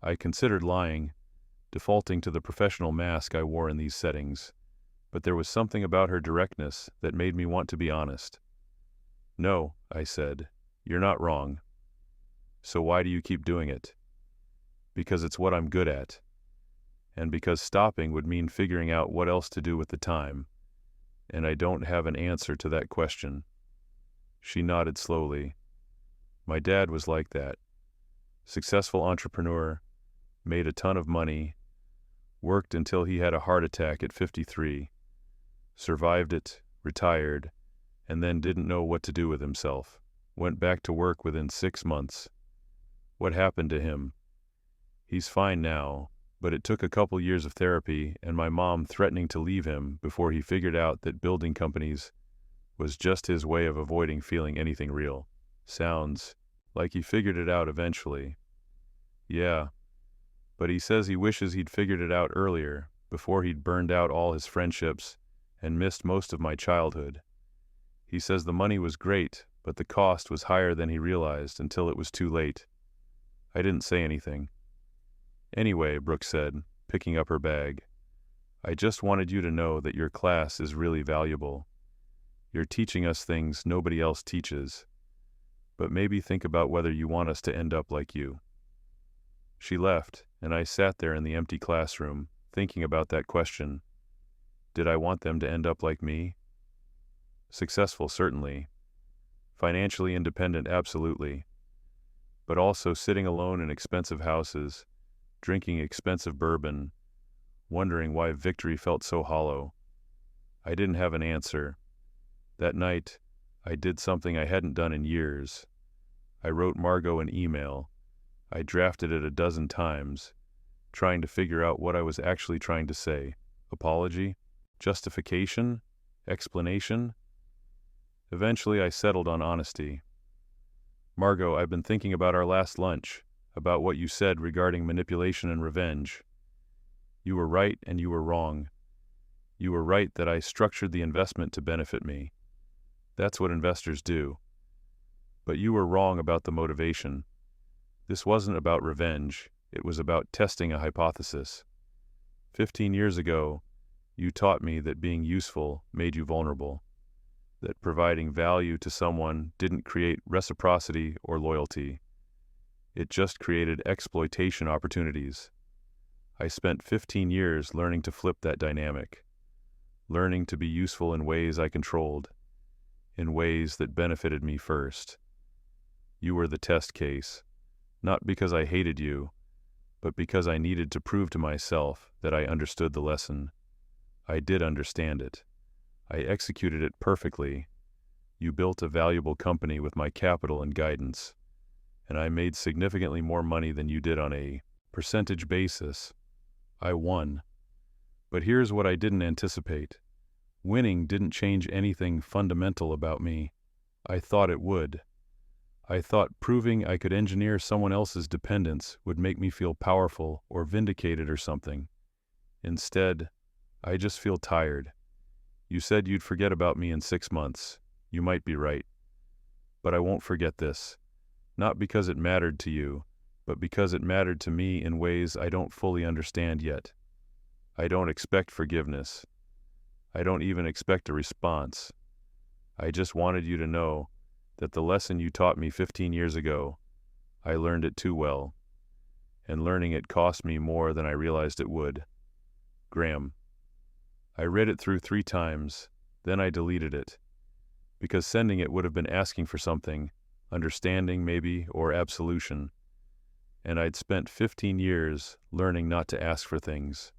I considered lying, defaulting to the professional mask I wore in these settings, but there was something about her directness that made me want to be honest. "No," I said, "you're not wrong. So why do you keep doing it?" "Because it's what I'm good at. And because stopping would mean figuring out what else to do with the time. And I don't have an answer to that question." She nodded slowly. "My dad was like that. Successful entrepreneur, made a ton of money, worked until he had a heart attack at 53, survived it, retired, and then didn't know what to do with himself. Went back to work within 6 months. What happened to him? He's fine now, but it took a couple years of therapy and my mom threatening to leave him before he figured out that building companies was just his way of avoiding feeling anything real. Sounds like he figured it out eventually." "Yeah, but he says he wishes he'd figured it out earlier, before he'd burned out all his friendships and missed most of my childhood. He says the money was great, but the cost was higher than he realized until it was too late." I didn't say anything. "Anyway," Brooke said, picking up her bag, "I just wanted you to know that your class is really valuable. You're teaching us things nobody else teaches. But maybe think about whether you want us to end up like you." She left, and I sat there in the empty classroom, thinking about that question. Did I want them to end up like me? Successful, certainly. Financially independent, absolutely. But also sitting alone in expensive houses, drinking expensive bourbon, wondering why victory felt so hollow. I didn't have an answer. That night, I did something I hadn't done in years. I wrote Margot an email. I drafted it 12 times, trying to figure out what I was actually trying to say. Apology? Justification? Explanation? Eventually, I settled on honesty. "Margot, I've been thinking about our last lunch, about what you said regarding manipulation and revenge. You were right and you were wrong. You were right that I structured the investment to benefit me. That's what investors do. But you were wrong about the motivation. This wasn't about revenge. It was about testing a hypothesis. 15 years ago, you taught me that being useful made you vulnerable, that providing value to someone didn't create reciprocity or loyalty. It just created exploitation opportunities. I spent 15 years learning to flip that dynamic, learning to be useful in ways I controlled, in ways that benefited me first. You were the test case, not because I hated you, but because I needed to prove to myself that I understood the lesson. I did understand it. I executed it perfectly. You built a valuable company with my capital and guidance, and I made significantly more money than you did on a percentage basis. I won. But here's what I didn't anticipate. Winning didn't change anything fundamental about me. I thought it would. I thought proving I could engineer someone else's dependence would make me feel powerful or vindicated or something. Instead, I just feel tired. You said you'd forget about me in 6 months. You might be right. But I won't forget this. Not because it mattered to you, but because it mattered to me in ways I don't fully understand yet. I don't expect forgiveness. I don't even expect a response. I just wanted you to know that the lesson you taught me 15 years ago, I learned it too well, and learning it cost me more than I realized it would. Graham. I read it through 3 times, then I deleted it, because sending it would have been asking for something, understanding maybe, or absolution, and I'd spent 15 years learning not to ask for things.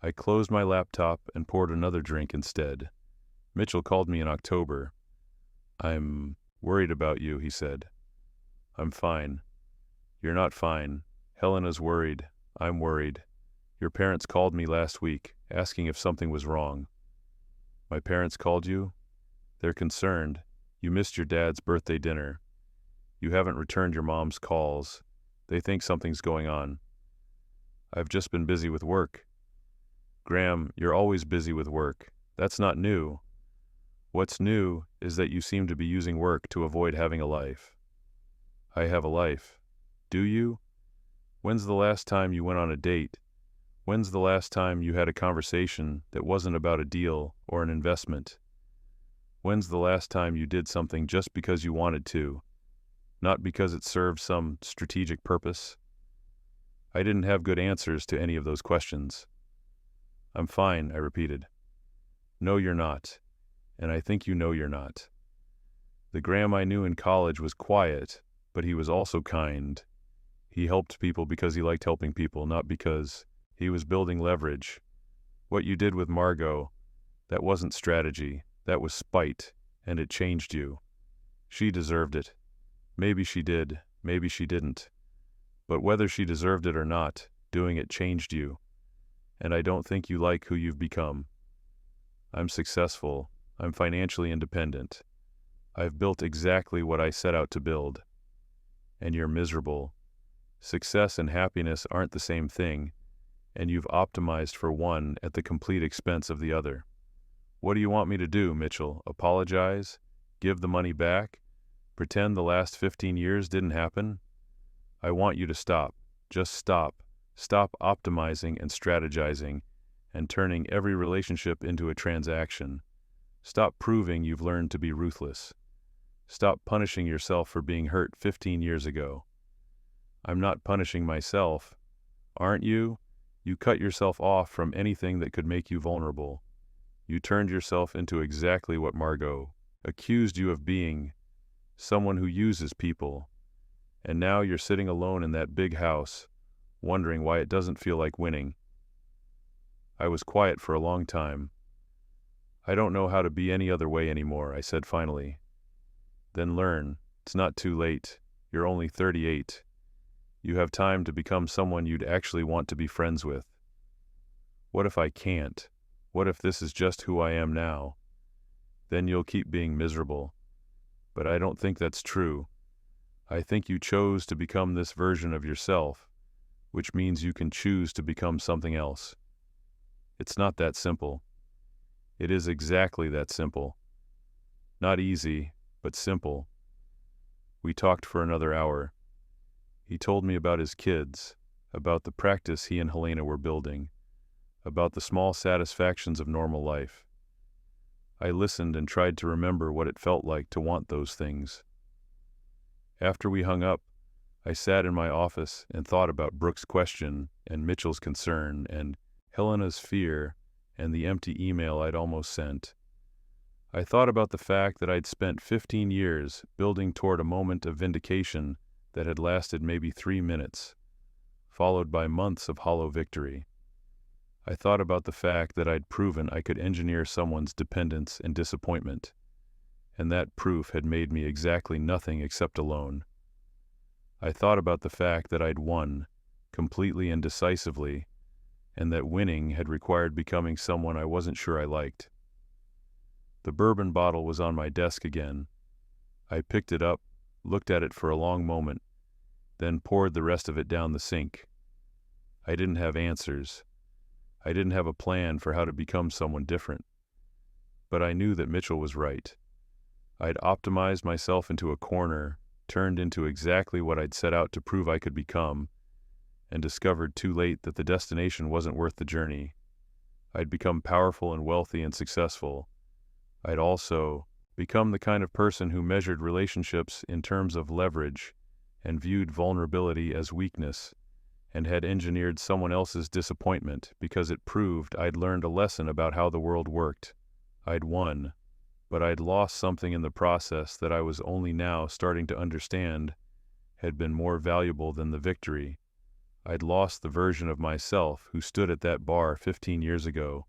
I closed my laptop and poured another drink instead. Mitchell called me in October. I'm worried about you, he said. I'm fine. You're not fine. Helena's worried. I'm worried. Your parents called me last week, asking if something was wrong. My parents called you? They're concerned. You missed your dad's birthday dinner. You haven't returned your mom's calls. They think something's going on. I've just been busy with work. Graham, you're always busy with work. That's not new. What's new is that you seem to be using work to avoid having a life. I have a life. Do you? When's the last time you went on a date? When's the last time you had a conversation that wasn't about a deal or an investment? When's the last time you did something just because you wanted to, not because it served some strategic purpose? I didn't have good answers to any of those questions. I'm fine, I repeated. No, you're not, and I think you know you're not. The Graham I knew in college was quiet, but he was also kind. He helped people because he liked helping people, not because he was building leverage. What you did with Margot, that wasn't strategy, that was spite, and it changed you. She deserved it. Maybe she did, maybe she didn't. But whether she deserved it or not, doing it changed you. And I don't think you like who you've become. I'm successful. I'm financially independent. I've built exactly what I set out to build. And you're miserable. Success and happiness aren't the same thing, and you've optimized for one at the complete expense of the other. What do you want me to do, Mitchell? Apologize? Give the money back? Pretend the last 15 years didn't happen? I want you to stop. Just stop. Stop optimizing and strategizing and turning every relationship into a transaction. Stop proving you've learned to be ruthless. Stop punishing yourself for being hurt 15 years ago. I'm not punishing myself. Aren't you? You cut yourself off from anything that could make you vulnerable. You turned yourself into exactly what Margot accused you of being, someone who uses people. And now you're sitting alone in that big house, wondering why it doesn't feel like winning. I was quiet for a long time. I don't know how to be any other way anymore, I said finally. Then learn. It's not too late. You're only 38. You have time to become someone you'd actually want to be friends with. What if I can't? What if this is just who I am now? Then you'll keep being miserable. But I don't think that's true. I think you chose to become this version of yourself, which means you can choose to become something else. It's not that simple. It is exactly that simple. Not easy, but simple. We talked for another hour. He told me about his kids, about the practice he and Helena were building, about the small satisfactions of normal life. I listened and tried to remember what it felt like to want those things. After we hung up, I sat in my office and thought about Brooke's question and Mitchell's concern and Helena's fear and the empty email I'd almost sent. I thought about the fact that I'd spent 15 years building toward a moment of vindication that had lasted maybe 3 minutes, followed by months of hollow victory. I thought about the fact that I'd proven I could engineer someone's dependence and disappointment, and that proof had made me exactly nothing except alone. I thought about the fact that I'd won, completely and decisively, and that winning had required becoming someone I wasn't sure I liked. The bourbon bottle was on my desk again. I picked it up, looked at it for a long moment, then poured the rest of it down the sink. I didn't have answers. I didn't have a plan for how to become someone different. But I knew that Mitchell was right. I'd optimized myself into a corner, turned into exactly what I'd set out to prove I could become, and discovered too late that the destination wasn't worth the journey. I'd become powerful and wealthy and successful. I'd also become the kind of person who measured relationships in terms of leverage and viewed vulnerability as weakness, and had engineered someone else's disappointment because it proved I'd learned a lesson about how the world worked. I'd won, but I'd lost something in the process that I was only now starting to understand had been more valuable than the victory. I'd lost the version of myself who stood at that bar 15 years ago,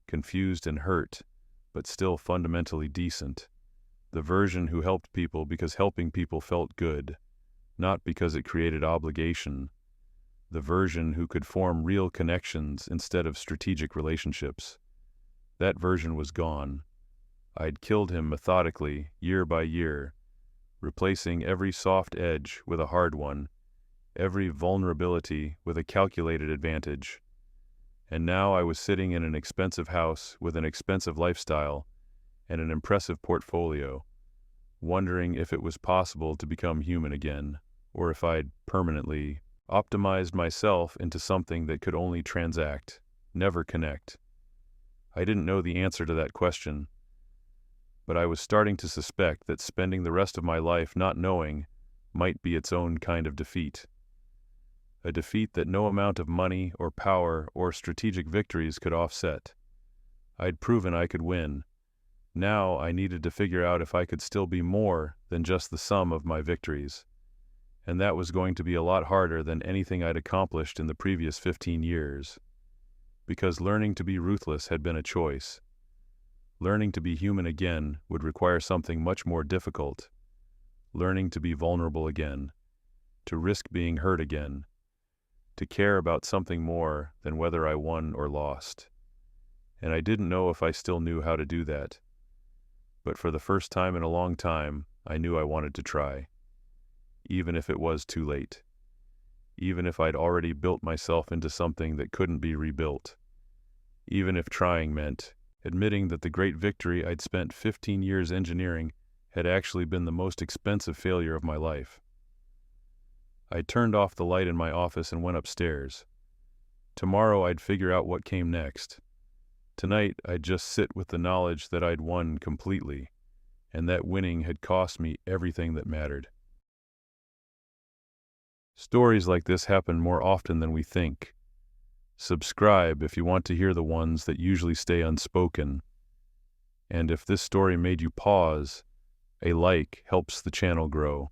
confused and hurt, but still fundamentally decent. The version who helped people because helping people felt good, not because it created obligation. The version who could form real connections instead of strategic relationships. That version was gone. I'd killed him methodically, year by year, replacing every soft edge with a hard one, every vulnerability with a calculated advantage. And now I was sitting in an expensive house with an expensive lifestyle and an impressive portfolio, wondering if it was possible to become human again, or if I'd permanently optimized myself into something that could only transact, never connect. I didn't know the answer to that question, but I was starting to suspect that spending the rest of my life not knowing might be its own kind of defeat. A defeat that no amount of money or power or strategic victories could offset. I'd proven I could win. Now I needed to figure out if I could still be more than just the sum of my victories. And that was going to be a lot harder than anything I'd accomplished in the previous 15 years. Because learning to be ruthless had been a choice. Learning to be human again would require something much more difficult. Learning to be vulnerable again. To risk being hurt again. To care about something more than whether I won or lost. And I didn't know if I still knew how to do that. But for the first time in a long time, I knew I wanted to try. Even if it was too late. Even if I'd already built myself into something that couldn't be rebuilt. Even if trying meant admitting that the great victory I'd spent 15 years engineering had actually been the most expensive failure of my life. I turned off the light in my office and went upstairs. Tomorrow I'd figure out what came next. Tonight I'd just sit with the knowledge that I'd won completely, and that winning had cost me everything that mattered. Stories like this happen more often than we think. Subscribe if you want to hear the ones that usually stay unspoken. And if this story made you pause, a like helps the channel grow.